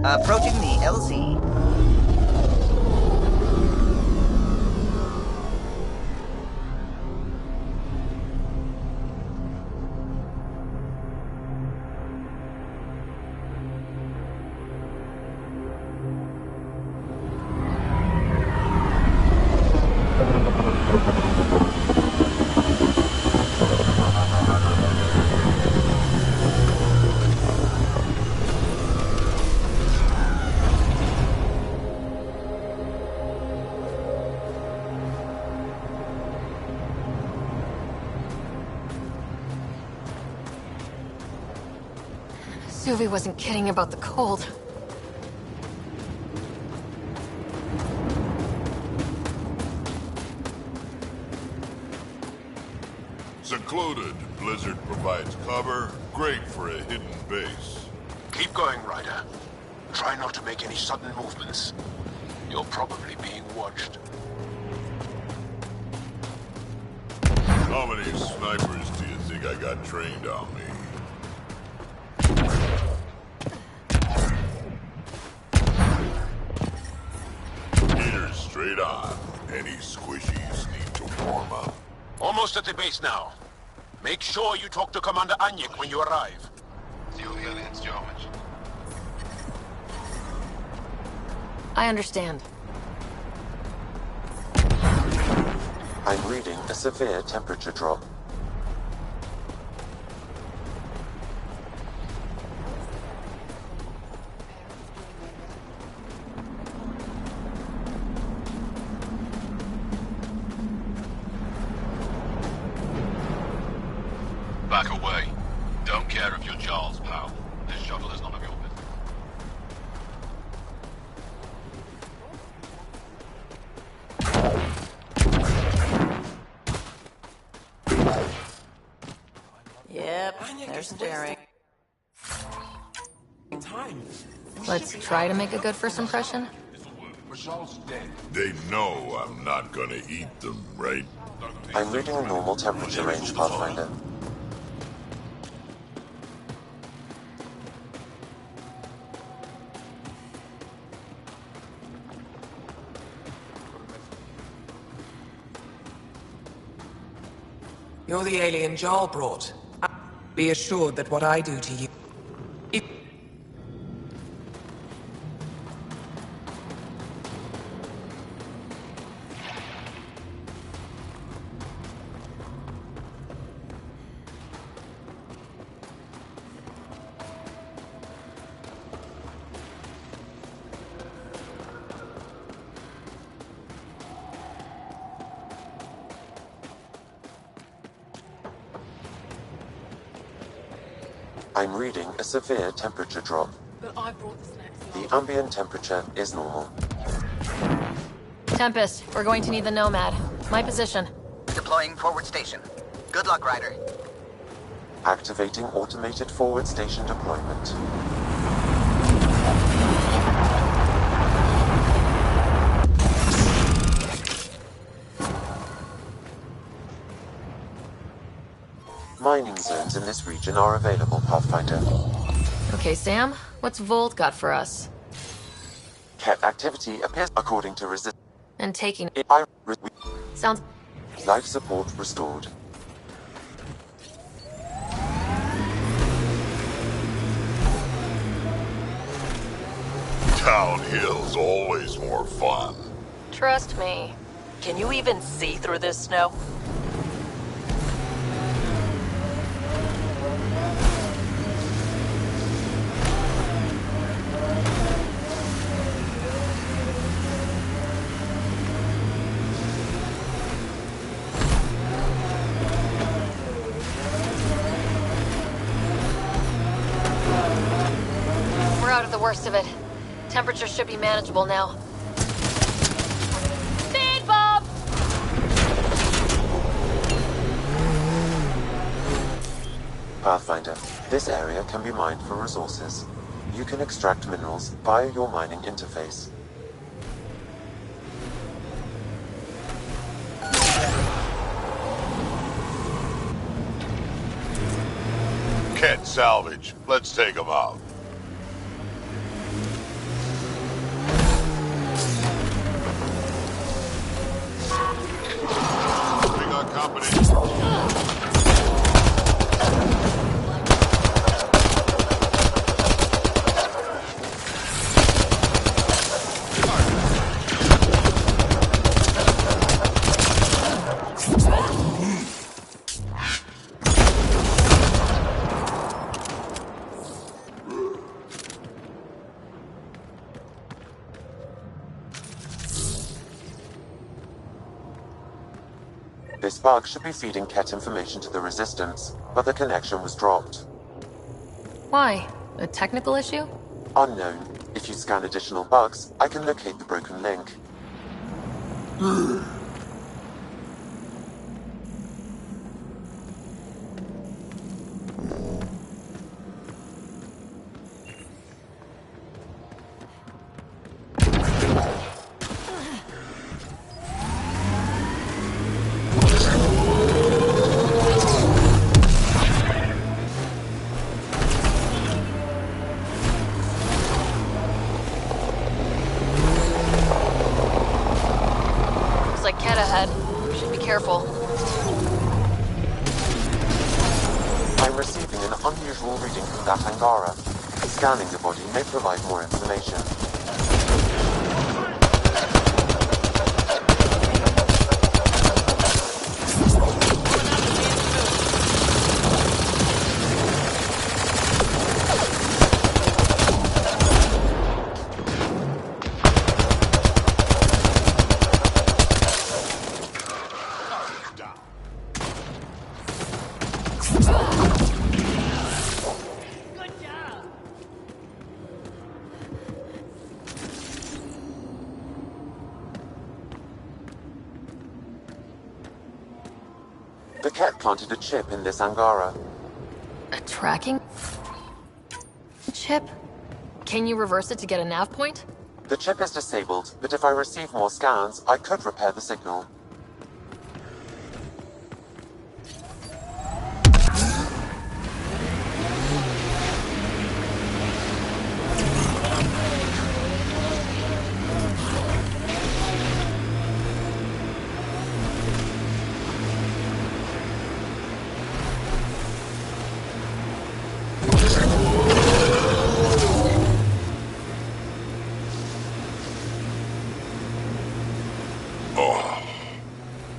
Approaching the LZ. Suvi wasn't kidding about the cold. Secluded, Blizzard provides cover, great for a hidden base. Keep going, Ryder. Try not to make any sudden movements. You're probably being watched. How many snipers do you think I got trained on me? Heaters straight on. Any squishies need to warm up. Almost at the base now. Make sure you talk to Commander Anyik when you arrive. I understand. I'm reading a severe temperature drop. Back away. Don't care if you're Charles, pal. This shuttle is none of your Yep, there's Jerry. Let's try to make a good first impression. They know I'm not gonna eat them, right? I'm reading a normal temperature range, Pathfinder. You're the alien Jarl brought. Be assured that what I do to you... I'm reading a severe temperature drop. But I brought the snacks. The ambient temperature is normal. Tempest, we're going to need the Nomad. My position. Deploying forward station. Good luck, Ryder. Activating automated forward station deployment. Mining zones in this region are available, Pathfinder. Okay, Sam, what's Volt got for us? Cat activity appears according to resistance. And taking... Sounds... Life support restored. Downhill's always more fun. Trust me. Can you even see through this snow? We're out of the worst of it. Temperature should be manageable now. Speed bump! Pathfinder, this area can be mined for resources. You can extract minerals via your mining interface. Ket salvage. Let's take them out. We got company. This bug should be feeding Ket information to the Resistance, but the connection was dropped. Why? A technical issue? Unknown. If you scan additional bugs, I can locate the broken link. Looks like Ket ahead. Should be careful. I'm receiving an unusual reading from that Angara. Scanning the body may provide more information. The Ket planted a chip in this Angara. A tracking chip? Can you reverse it to get a nav point? The chip is disabled, but if I receive more scans, I could repair the signal.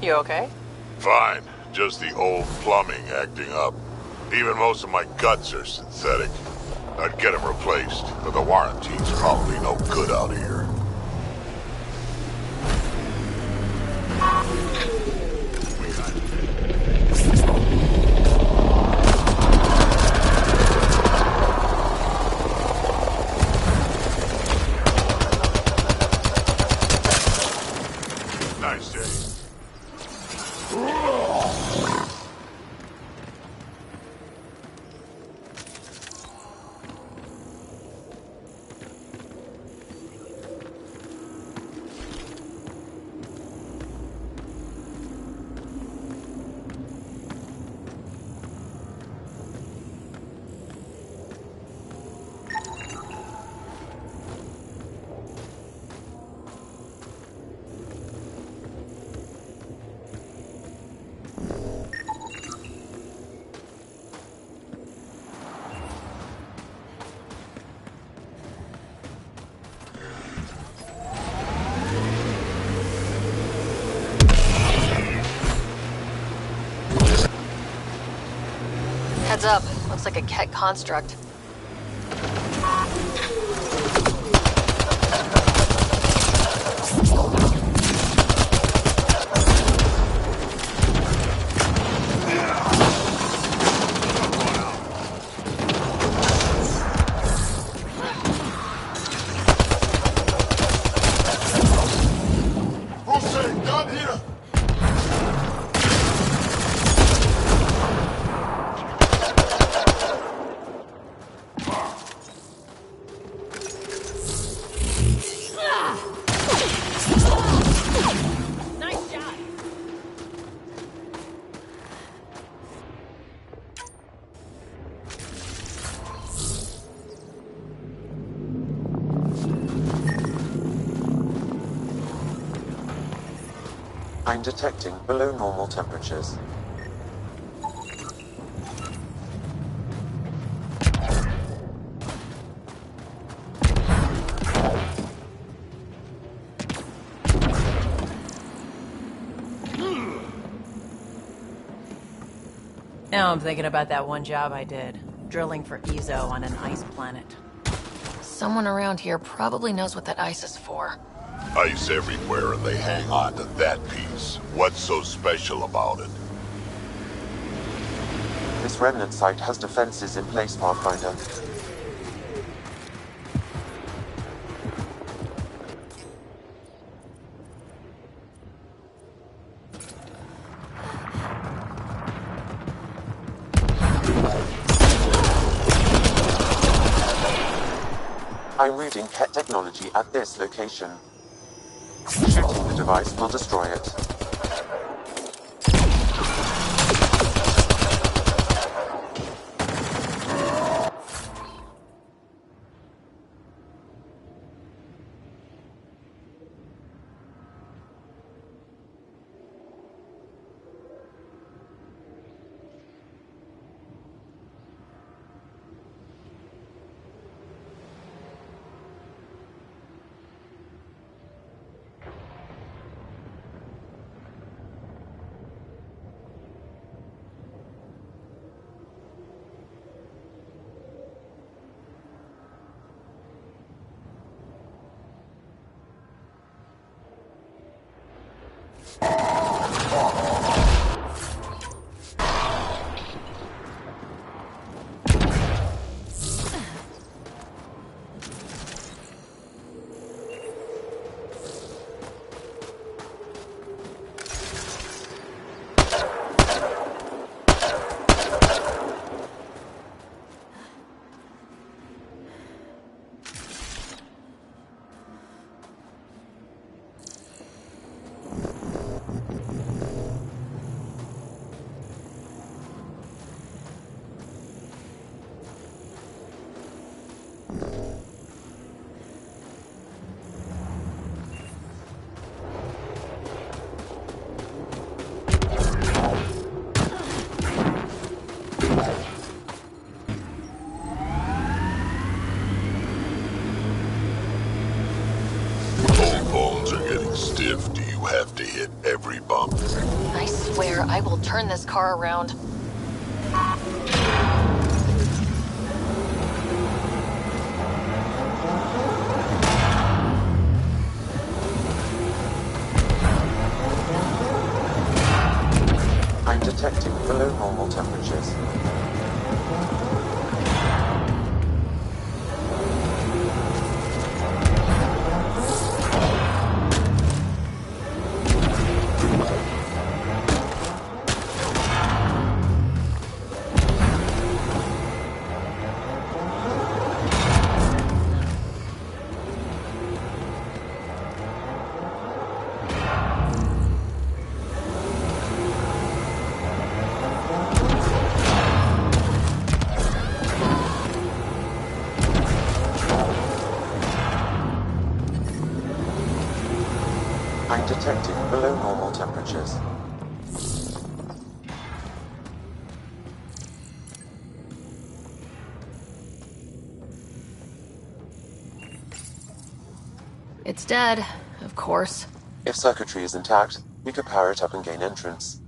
You okay? Fine. Just the old plumbing acting up. Even most of my guts are synthetic. I'd get them replaced, but the warranty's probably no good out here. Nice day. up. Looks like a Ket construct. I'm detecting below normal temperatures. Now I'm thinking about that one job I did, drilling for Ezo on an ice planet. Someone around here probably knows what that ice is for. Ice everywhere and they hang on to that piece. What's so special about it? This remnant site has defenses in place, Pathfinder. I'm reading Ket technology at this location. Shooting the device will destroy it. Stiff, do you have to hit every bump? I swear I will turn this car around. I'm detecting below normal temperatures. I'm detecting below normal temperatures. It's dead, of course. If circuitry is intact, we could power it up and gain entrance.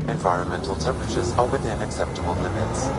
Environmental temperatures are within acceptable limits.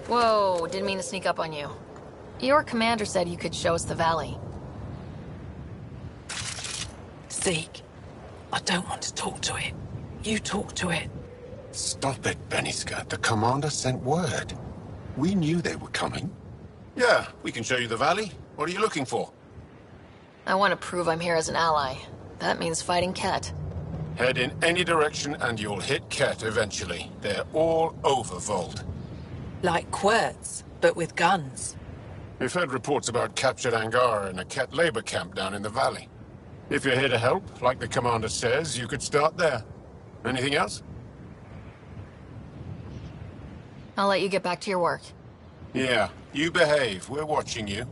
Whoa, didn't mean to sneak up on you. Your commander said you could show us the valley. Zeke, I don't want to talk to it. You talk to it. Stop it, Beniska. The commander sent word. We knew they were coming. Yeah, we can show you the valley. What are you looking for? I want to prove I'm here as an ally. That means fighting Ket. Head in any direction and you'll hit Ket eventually. They're all over Vault. Like Quirts, but with guns. We've heard reports about captured Angara in a Ket labor camp down in the valley. If you're here to help, like the commander says, you could start there. Anything else? I'll let you get back to your work. Yeah, you behave. We're watching you.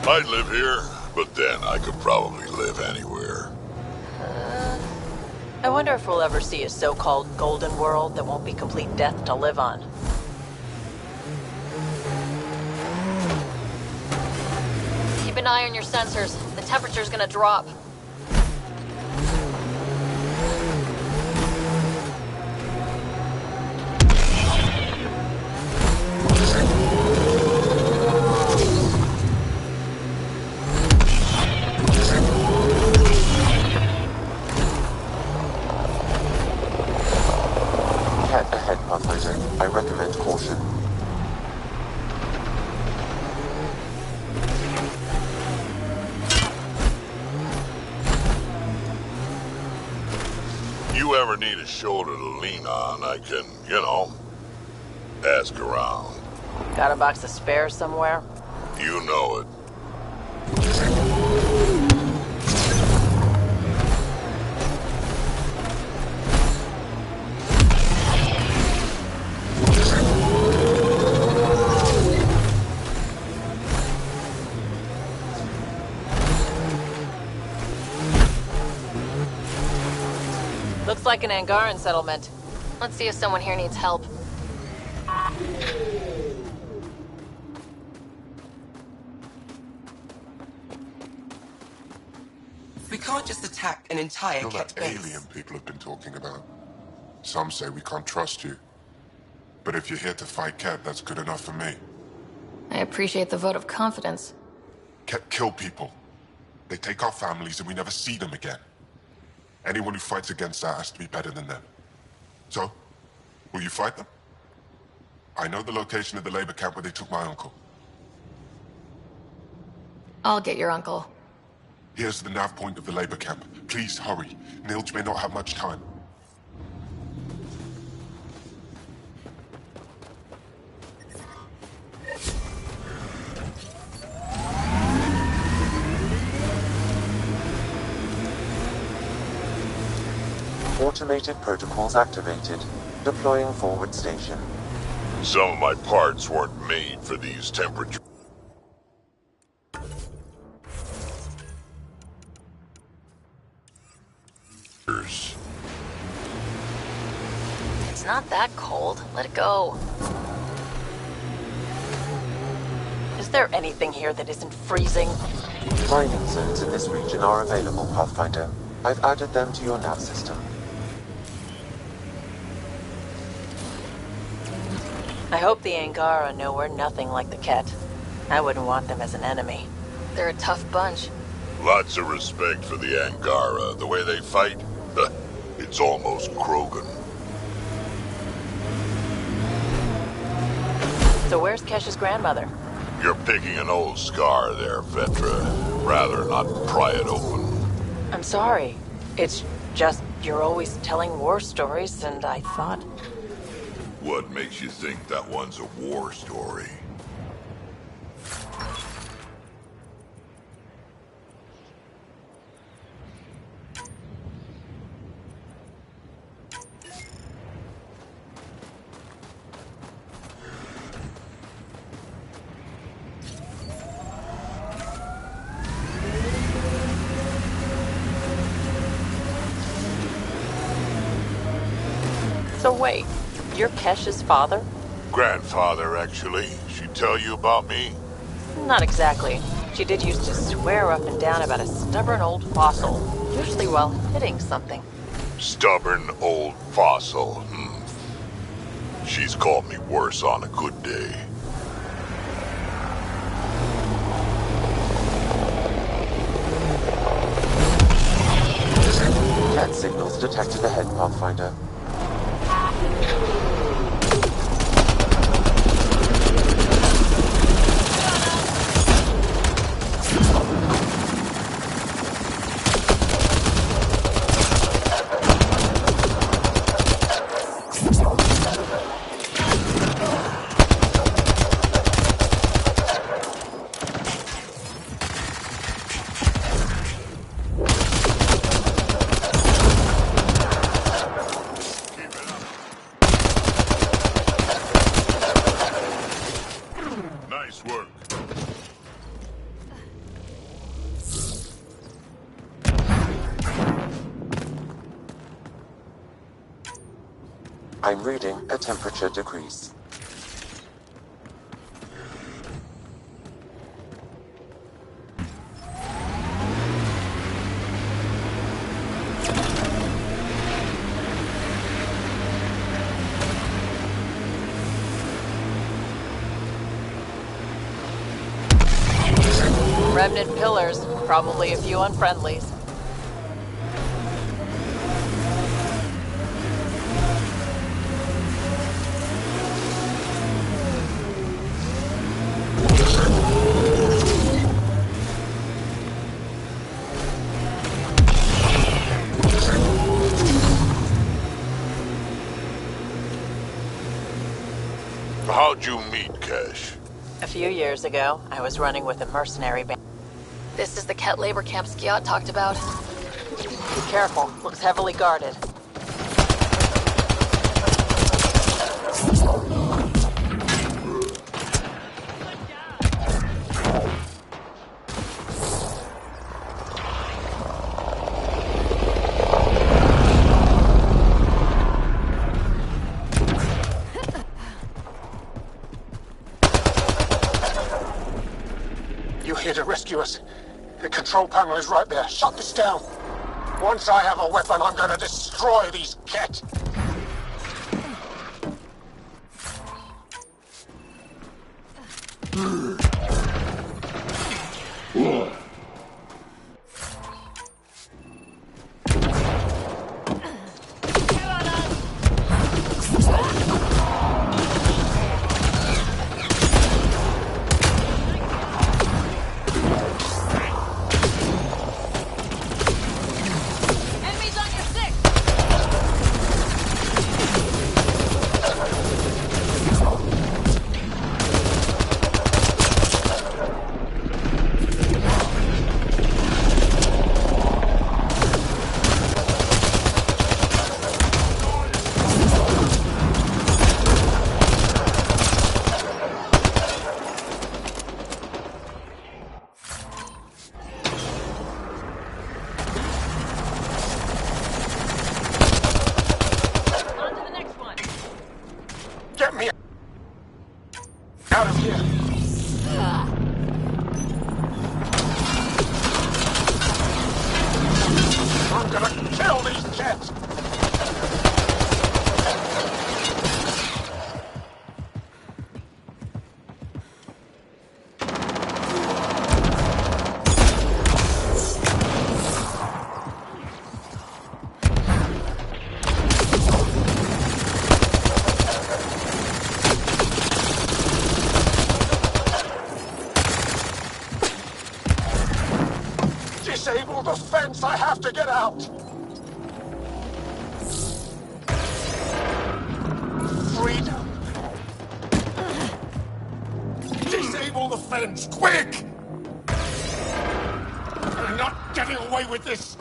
I'd live here, but then I could probably live anywhere. I wonder if we'll ever see a so-called golden world that won't be complete death to live on. Keep an eye on your sensors. The temperature's gonna drop. I recommend caution. You ever need a shoulder to lean on, I can, ask around. Got a box of spares somewhere? You know it. Looks like an Angaran settlement. Let's see if someone here needs help. We can't just attack an entire You're Ket that base. alien people have been talking about. Some say we can't trust you. But if you're here to fight Ket, that's good enough for me. I appreciate the vote of confidence. Ket kill people. They take our families and we never see them again. Anyone who fights against that has to be better than them. So, Will you fight them? I know the location of the labor camp where they took my uncle. I'll get your uncle. Here's the nav point of the labor camp. Please hurry. Nilge may not have much time. Automated protocols activated. Deploying forward station. Some of my parts weren't made for these temperatures. It's not that cold. Let it go. Is there anything here that isn't freezing? Mining zones in this region are available, Pathfinder. I've added them to your nav system. I hope the Angara know we're nothing like the Ket. I wouldn't want them as an enemy. They're a tough bunch. Lots of respect for the Angara. The way they fight, it's almost Krogan. So where's Kesh's grandmother? You're picking an old scar there, Vetra. Rather not pry it open. I'm sorry. It's just you're always telling war stories, and I thought... What makes you think that one's a war story? So wait, you're Kesh's father? Grandfather, actually. She tell you about me? Not exactly. She did used to swear up and down about a stubborn old fossil, usually while hitting something. Stubborn old fossil, She's called me worse on a good day. Cat signals detected ahead, Pathfinder. Nice work. I'm reading a temperature decrease. Remnant pillars, probably a few unfriendlies. How'd you meet Kesh? A few years ago, I was running with a mercenary band. This is the Ket labor camp Skiot talked about. Be careful, looks heavily guarded. You here to rescue us? The control panel is right there. Shut this down. Once I have a weapon, I'm gonna destroy these Ket. out of here! I'm gonna kill these kids! Disable the fence! I have to get out! Freedom! Disable the fence, quick! You're not getting away with this!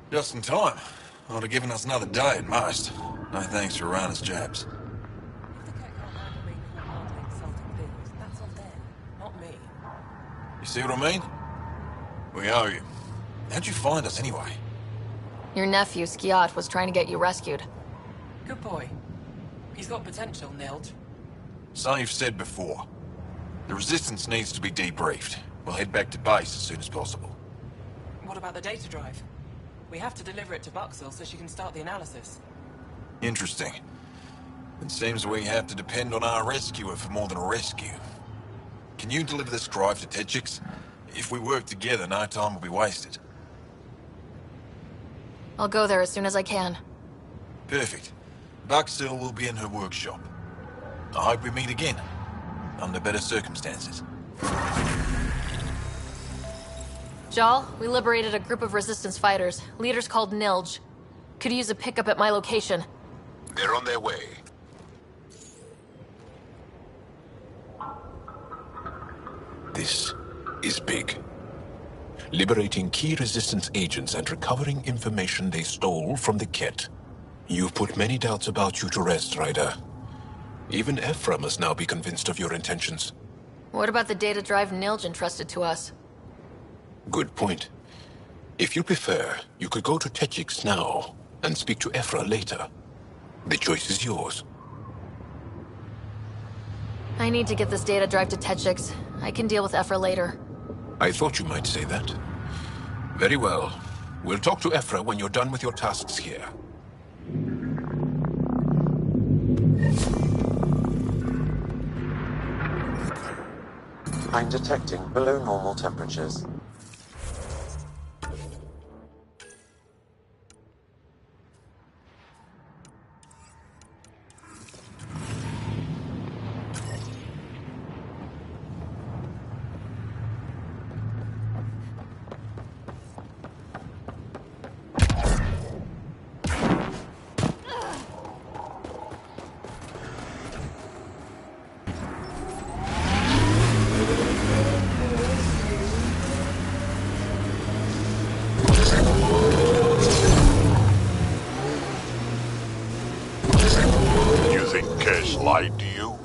Just in time. Ought have given us another day at most. No thanks for Rana's jabs. Not me. You see what I mean? We owe you. How'd you find us anyway? Your nephew, Skiat, was trying to get you rescued. Good boy. He's got potential, Nilge. So you've said before. The Resistance needs to be debriefed. We'll head back to base as soon as possible. What about the data drive? We have to deliver it to Buxel so she can start the analysis. Interesting. It seems we have to depend on our rescuer for more than a rescue. Can you deliver this drive to Techix? If we work together, no time will be wasted. I'll go there as soon as I can. Perfect. Buxel will be in her workshop. I hope we meet again, under better circumstances. Jal, we liberated a group of Resistance fighters. Leaders called Nilge. Could use a pickup at my location. They're on their way. This is big. Liberating key Resistance agents and recovering information they stole from the Ket. You've put many doubts about you to rest, Ryder. Even Ephra must now be convinced of your intentions. What about the data drive Nilge entrusted to us? Good point. If you prefer, you could go to Techix now and speak to Ephra later. The choice is yours. I need to get this data drive to Techix. I can deal with Ephra later. I thought you might say that. Very well. We'll talk to Ephra when you're done with your tasks here. I'm detecting below normal temperatures. Lied to you?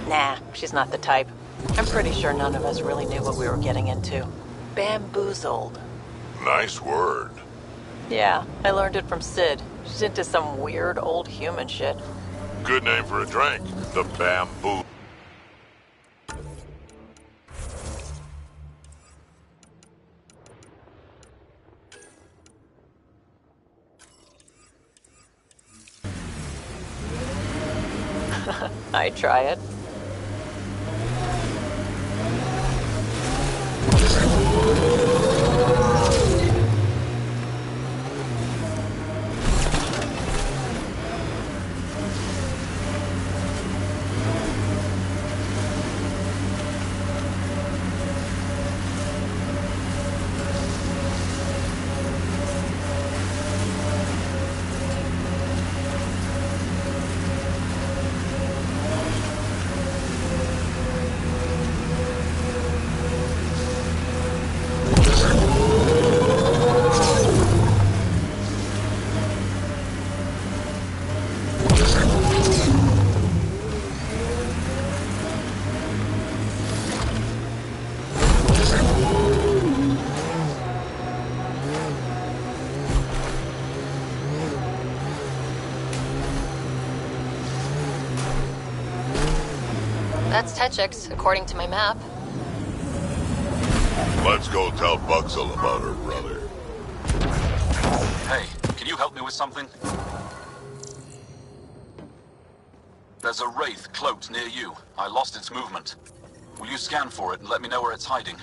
Nah, she's not the type. I'm pretty sure none of us really knew what we were getting into. Bamboozled. Nice word. Yeah, I learned it from Sid. She's into some weird old human shit. Good name for a drink. The Bamboo. I'd try it. That's Techix, according to my map. Let's go tell Buxel about her brother. Hey, can you help me with something? There's a wraith cloaked near you. I lost its movement. Will you scan for it and let me know where it's hiding?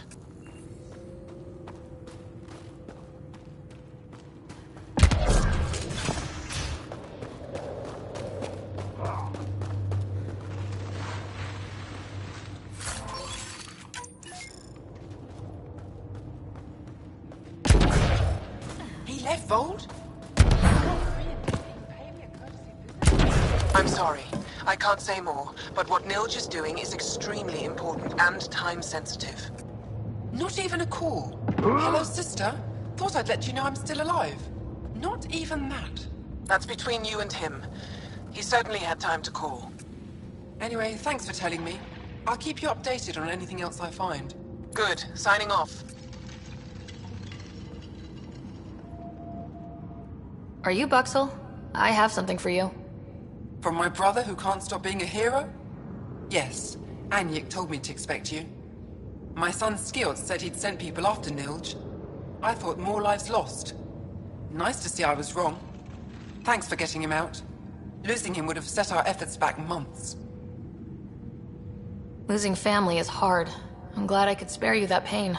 He left Vault? I'm sorry. I can't say more, but what Nilge is doing is extremely important and time-sensitive. Not even a call. Hello, sister. Thought I'd let you know I'm still alive. Not even that. That's between you and him. He certainly had time to call. Anyway, thanks for telling me. I'll keep you updated on anything else I find. Good. Signing off. Are you Buxel? I have something for you. From my brother who can't stop being a hero? Yes. Anyik told me to expect you. My son Skills said he'd sent people after Nilge. I thought more lives lost. Nice to see I was wrong. Thanks for getting him out. Losing him would have set our efforts back months. Losing family is hard. I'm glad I could spare you that pain.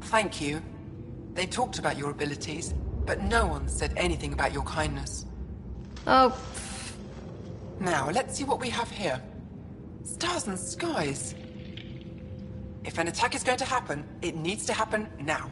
Thank you. They talked about your abilities, but no one said anything about your kindness. Oh. Now, let's see what we have here. Stars and skies. If an attack is going to happen, it needs to happen now.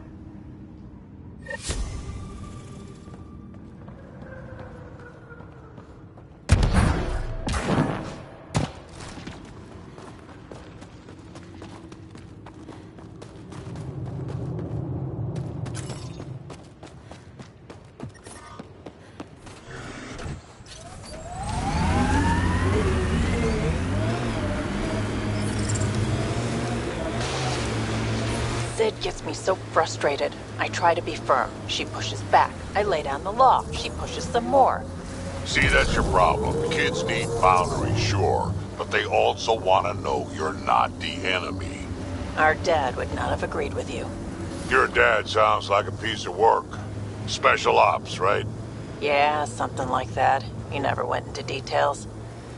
Sid gets me so frustrated. I try to be firm. She pushes back. I lay down the law. She pushes some more. See, that's your problem. Kids need boundaries, sure, but they also want to know you're not the enemy. Our dad would not have agreed with you. Your dad sounds like a piece of work. Special ops, right? Yeah, something like that. He never went into details.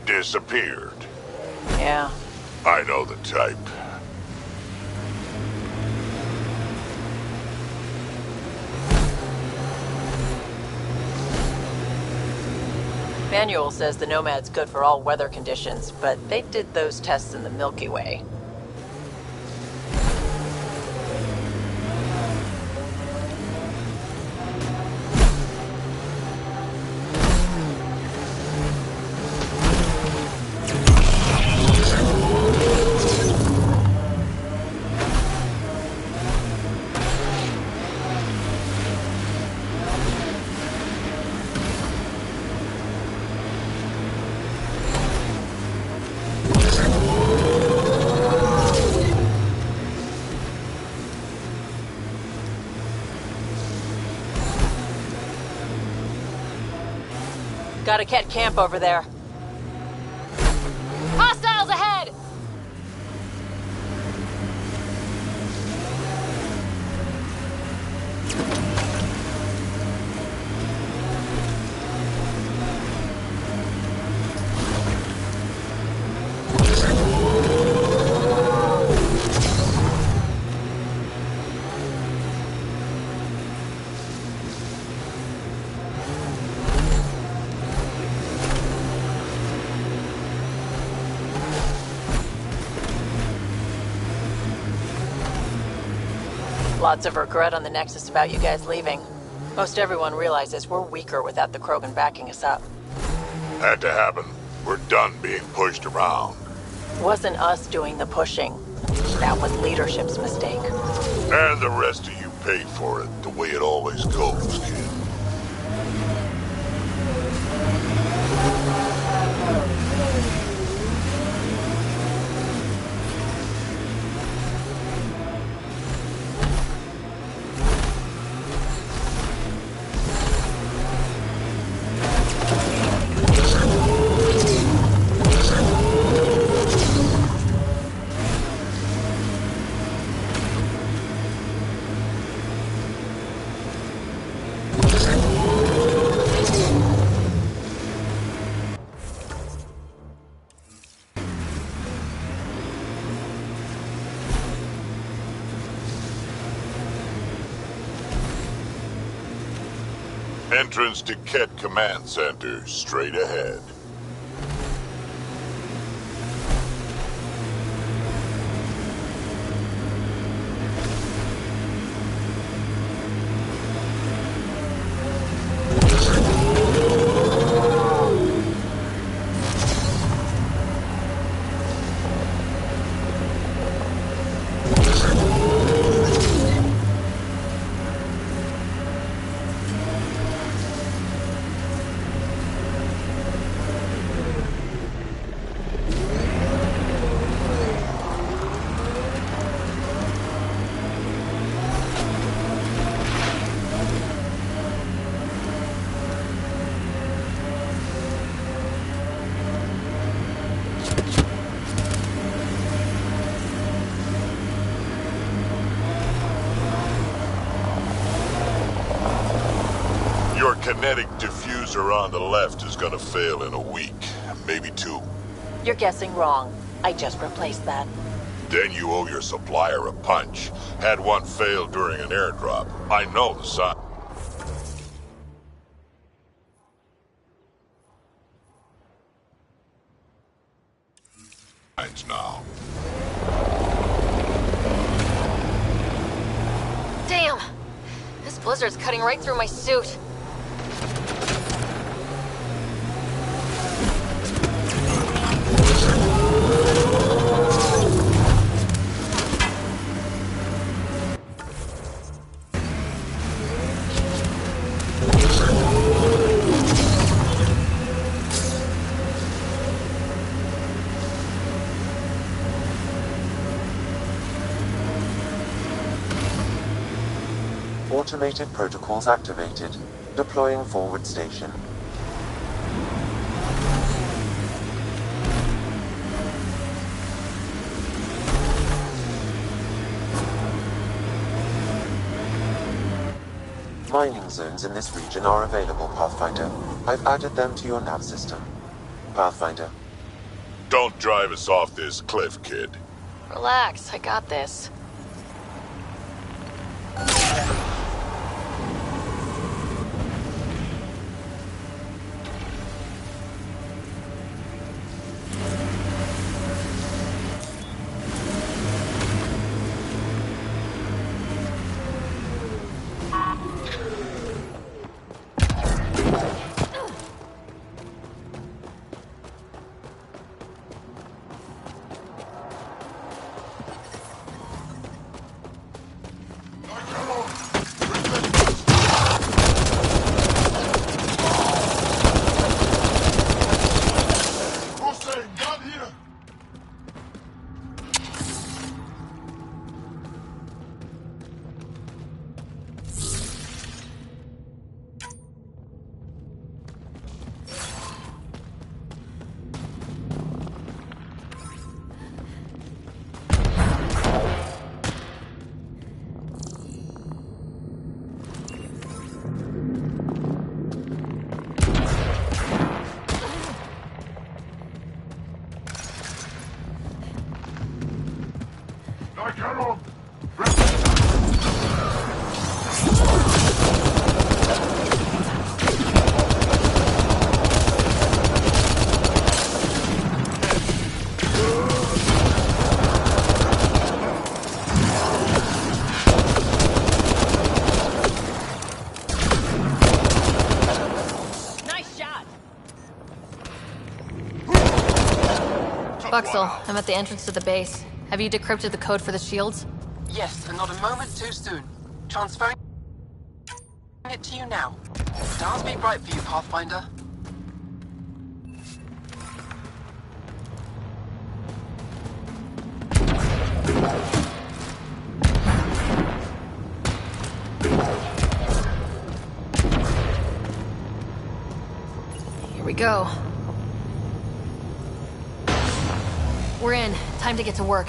Disappeared. Yeah. I know the type. Manual says the Nomad's good for all weather conditions, but they did those tests in the Milky Way. Got a Ket camp over there. Hostiles ahead! Lots of regret on the Nexus about you guys leaving. Most everyone realizes we're weaker without the Krogan backing us up. Had to happen. We're done being pushed around. Wasn't us doing the pushing. That was leadership's mistake. And the rest of you paid for it, the way it always goes, kid. Entrance to Ket Command Center, straight ahead. Your kinetic diffuser on the left is gonna fail in a week, maybe 2. You're guessing wrong. I just replaced that. Then you owe your supplier a punch. Had one fail during an airdrop. I know the sign. Now. Damn! This blizzard's cutting right through my suit. Automated protocols activated. Deploying forward station. Mining zones in this region are available, Pathfinder. I've added them to your nav system. Pathfinder. Don't drive us off this cliff, kid. Relax, I got this. Buxel, I'm at the entrance to the base. Have you decrypted the code for the shields? Yes, and not a moment too soon. Transferring it to you now. Stars be bright for you, Pathfinder. Here we go. We're in. Time to get to work.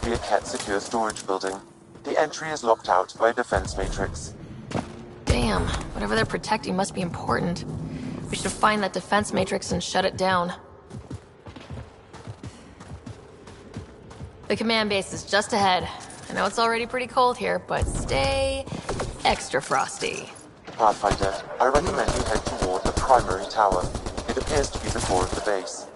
be a Ket secure storage building. The entry is locked out by a defense matrix. Damn, whatever they're protecting must be important. We should find that defense matrix and shut it down. The command base is just ahead. I know it's already pretty cold here, but stay extra frosty. Pathfinder, I recommend you head toward the primary tower. It appears to be the core of the base.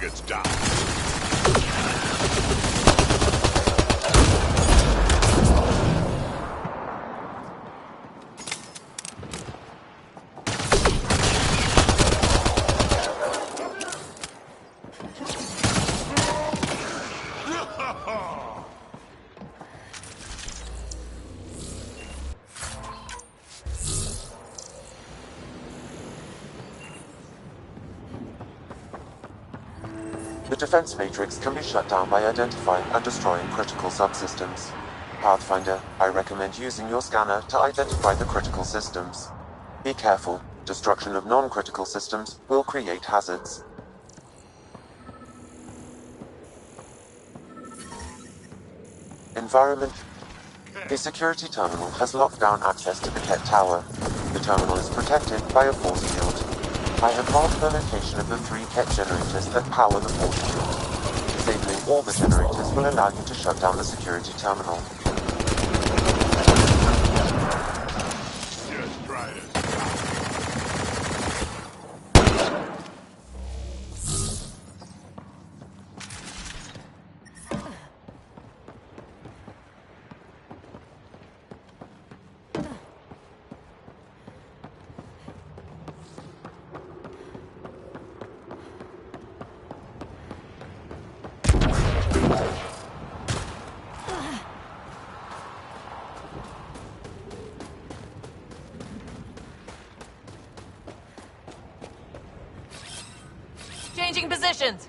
gets down. The defense matrix can be shut down by identifying and destroying critical subsystems. Pathfinder, I recommend using your scanner to identify the critical systems. Be careful, destruction of non-critical systems will create hazards. Environment. The security terminal has locked down access to the Ket Tower. The terminal is protected by a force field. I have marked the location of the 3 Ket generators that power the force field. Disabling all the generators will allow you to shut down the security terminal. Just try to Changing positions.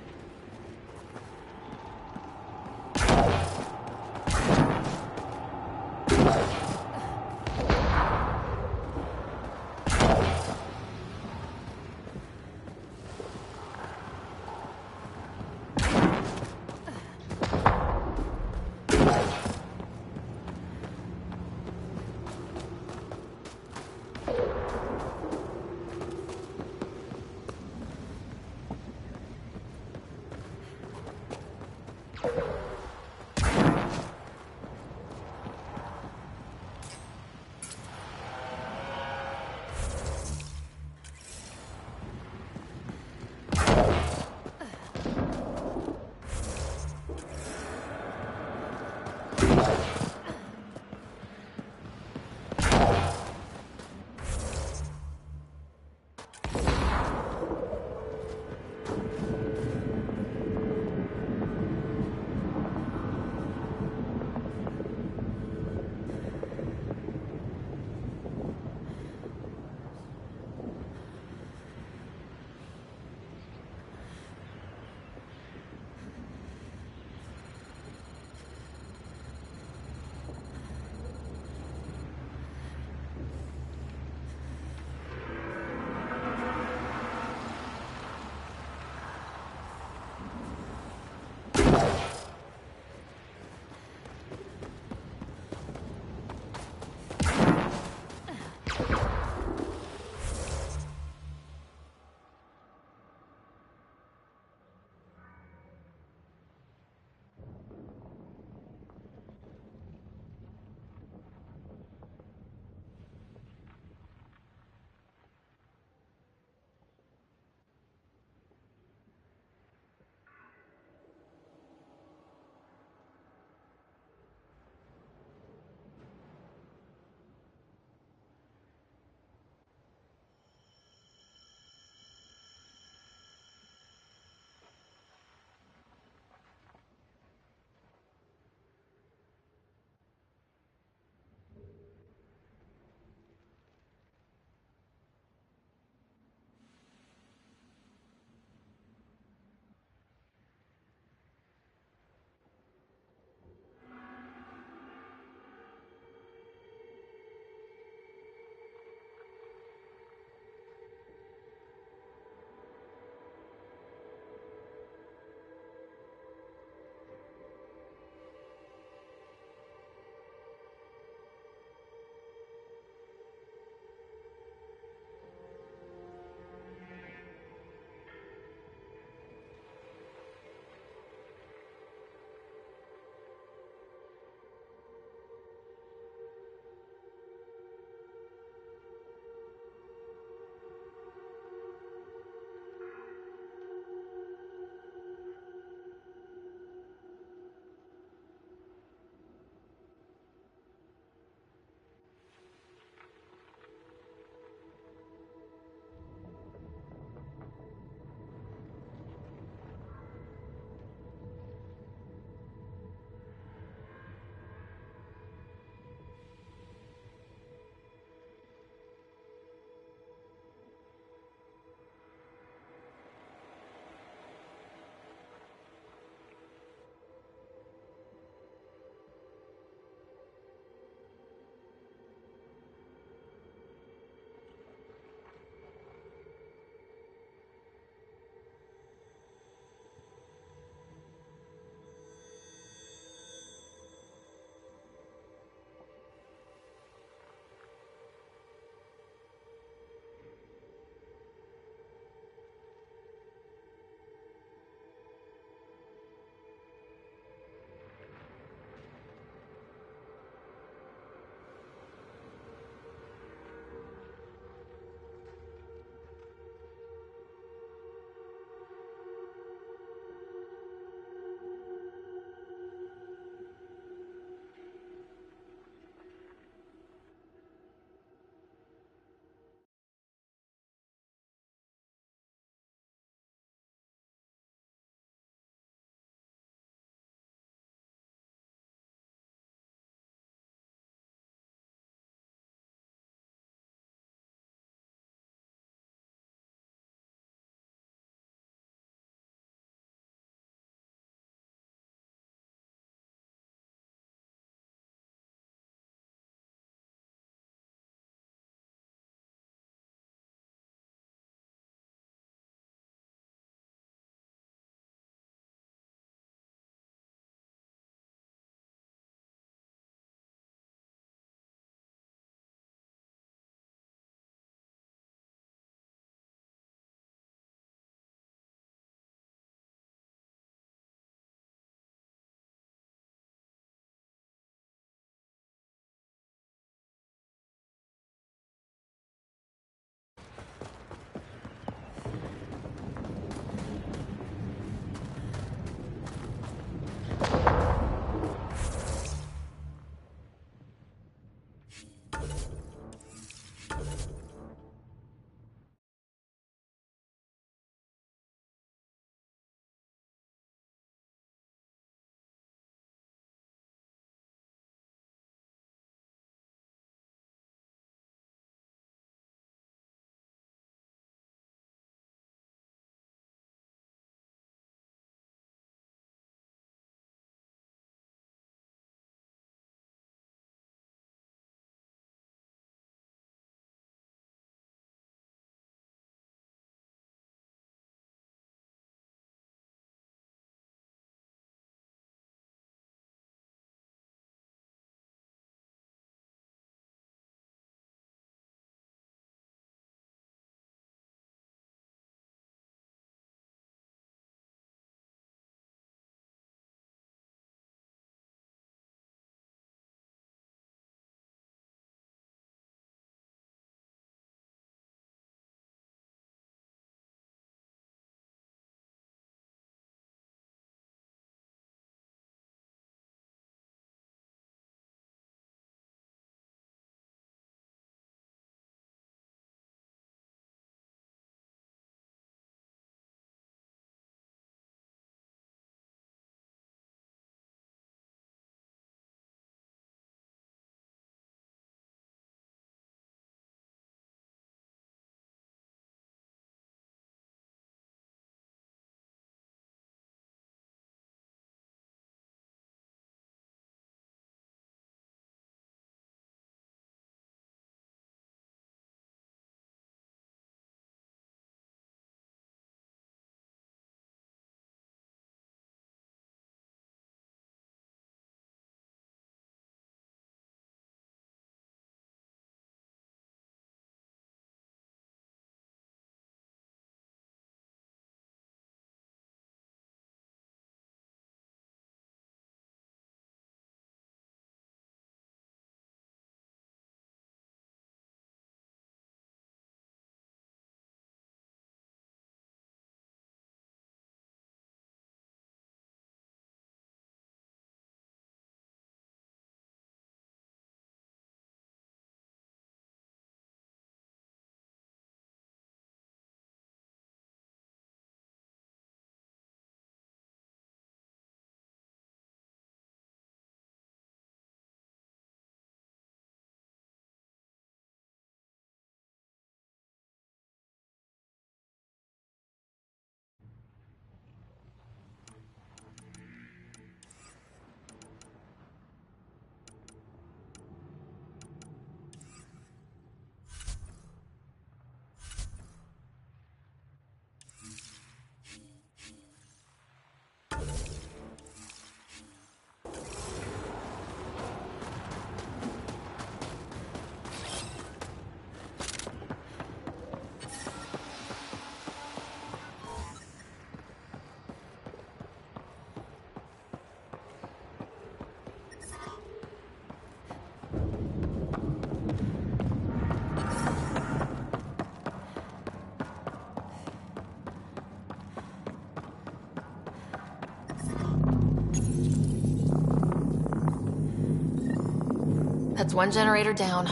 one generator down.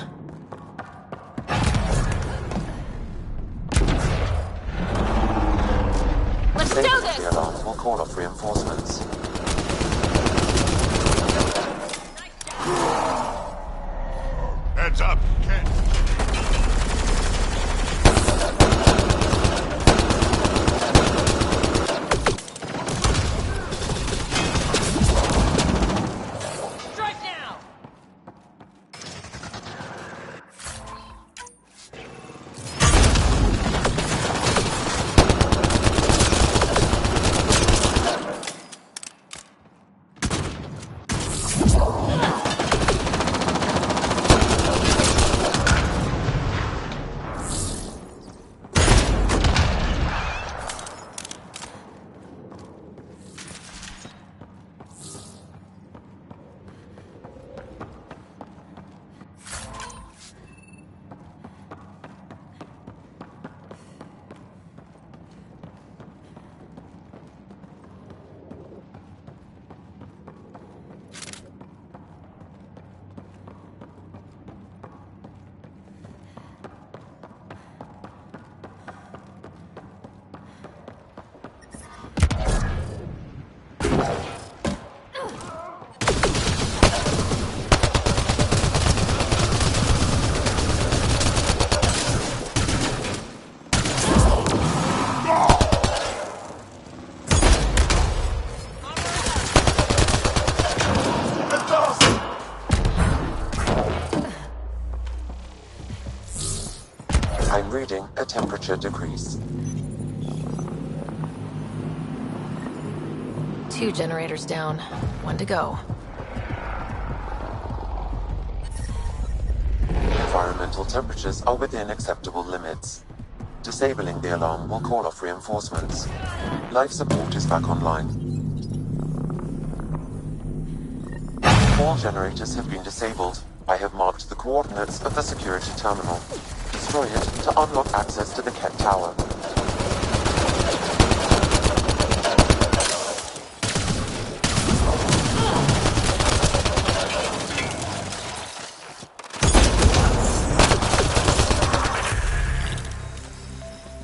Let's do Disabling this! the alarm will call off reinforcements. Heads up, Kent. Strike now! I'm reading a temperature decrease. 2 generators down. 1 to go. Environmental temperatures are within acceptable limits. Disabling the alarm will call off reinforcements. Life support is back online. All generators have been disabled. I have marked the coordinates of the security terminal. Destroy it to unlock access to the Ket Tower.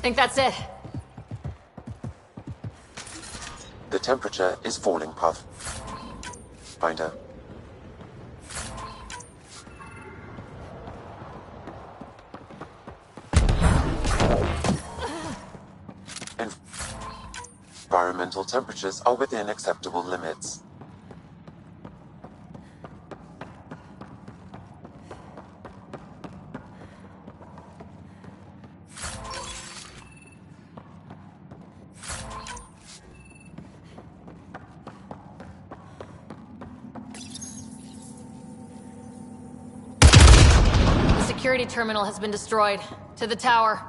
Think that's it. The temperature is falling, Puff. Finder. Environmental temperatures are within acceptable limits. The security terminal has been destroyed. To the tower.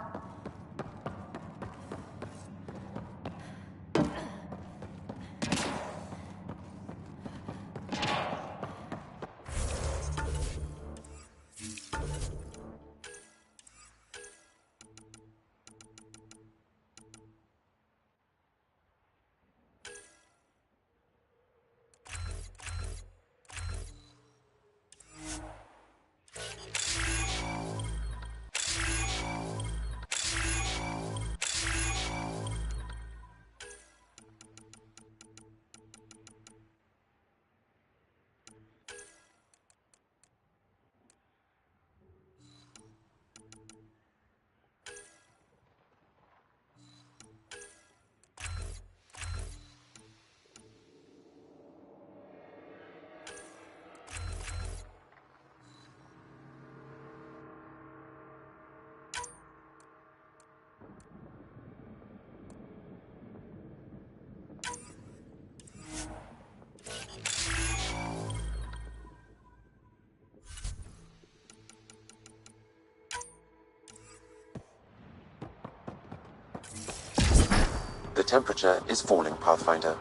The temperature is falling, Pathfinder.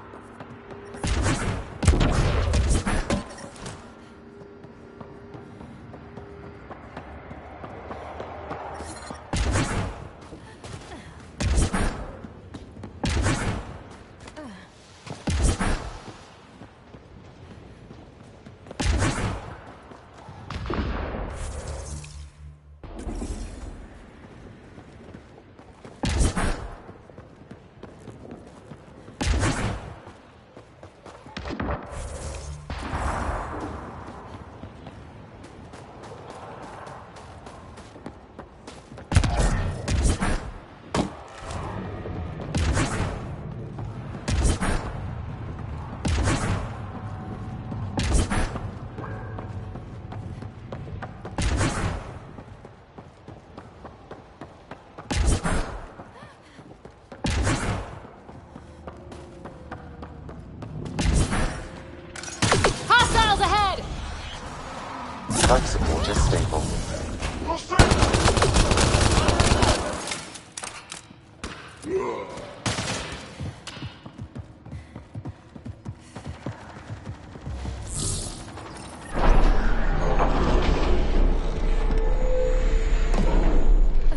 is stable.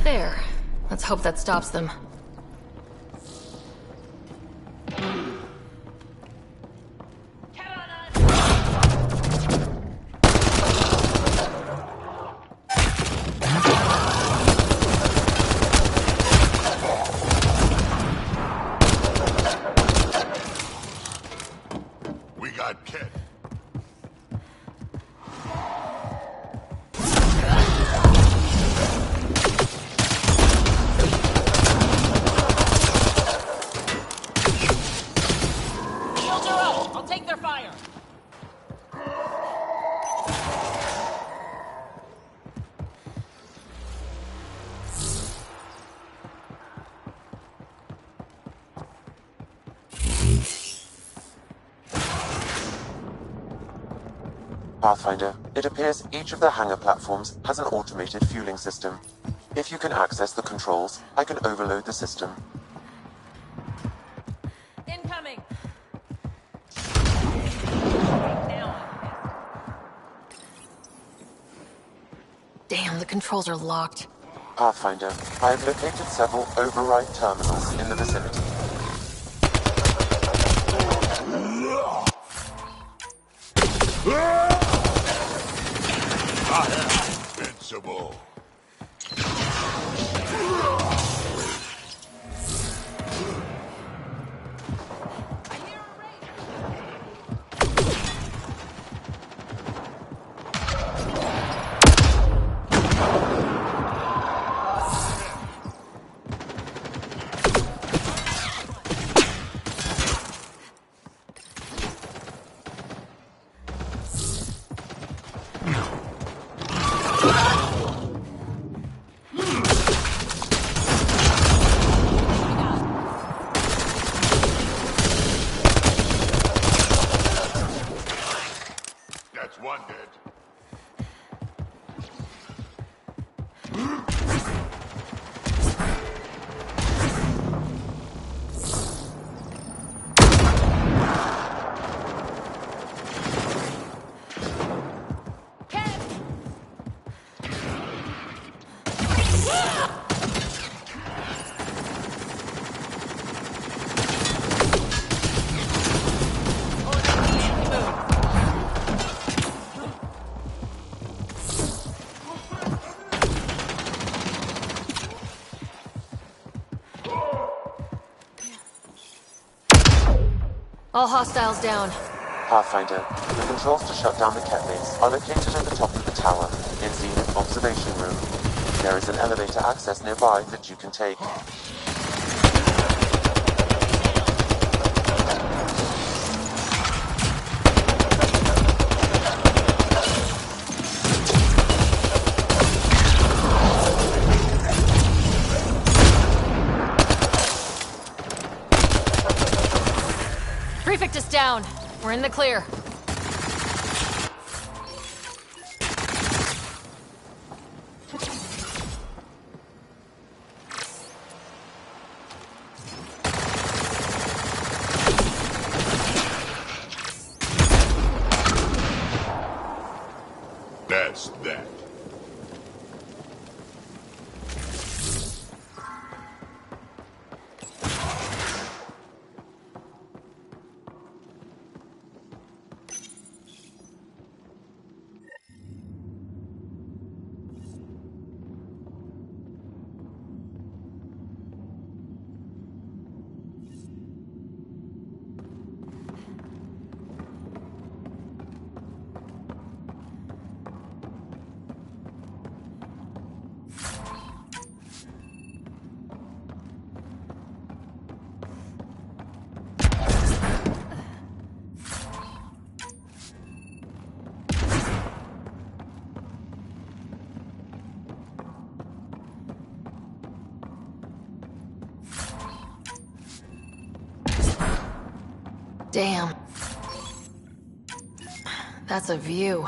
There. Let's hope that stops them. We got Ket. Shields are up! I'll take their fire! Pathfinder, it appears each of the hangar platforms has an automated fueling system. If you can access the controls, I can overload the system. Incoming! Damn, the controls are locked. Pathfinder, I have located several override terminals in the vicinity. Invincible. That's one dead. All hostiles down. Pathfinder, the controls to shut down the cat base are located at the top of the tower, in Zenith Observation Room. There is an elevator access nearby that you can take. Prefect is down. We're in the clear. That's that. Damn. That's a view.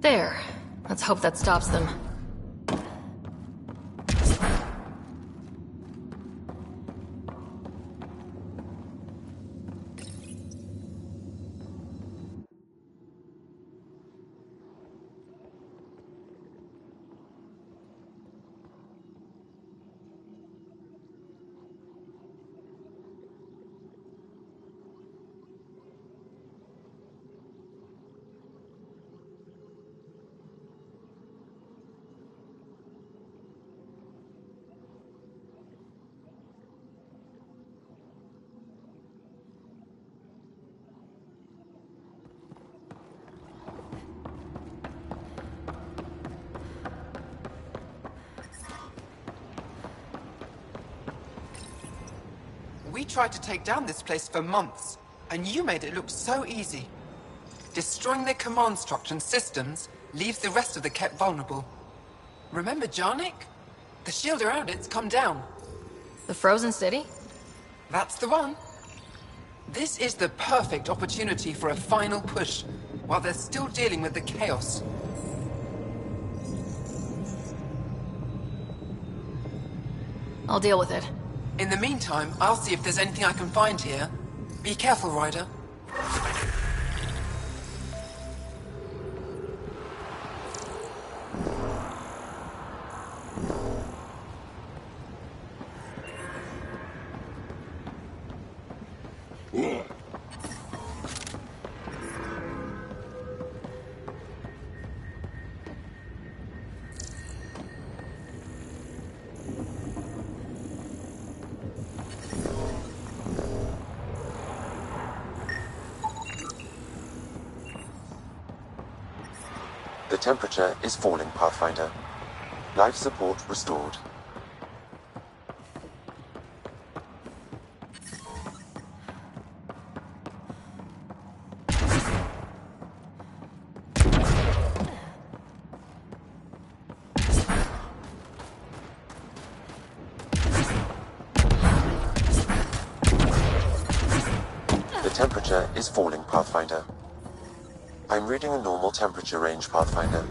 There. Let's hope that stops them. We tried to take down this place for months, and you made it look so easy. Destroying their command structure and systems leaves the rest of the Ket vulnerable. Remember Jarnik? The shield around it's come down. The Frozen City? That's the one. This is the perfect opportunity for a final push, while they're still dealing with the chaos. I'll deal with it. In the meantime, I'll see if there's anything I can find here. Be careful, Ryder. The temperature is falling, Pathfinder. Life support restored. The temperature is falling, Pathfinder. I'm reading a normal temperature range, Pathfinder.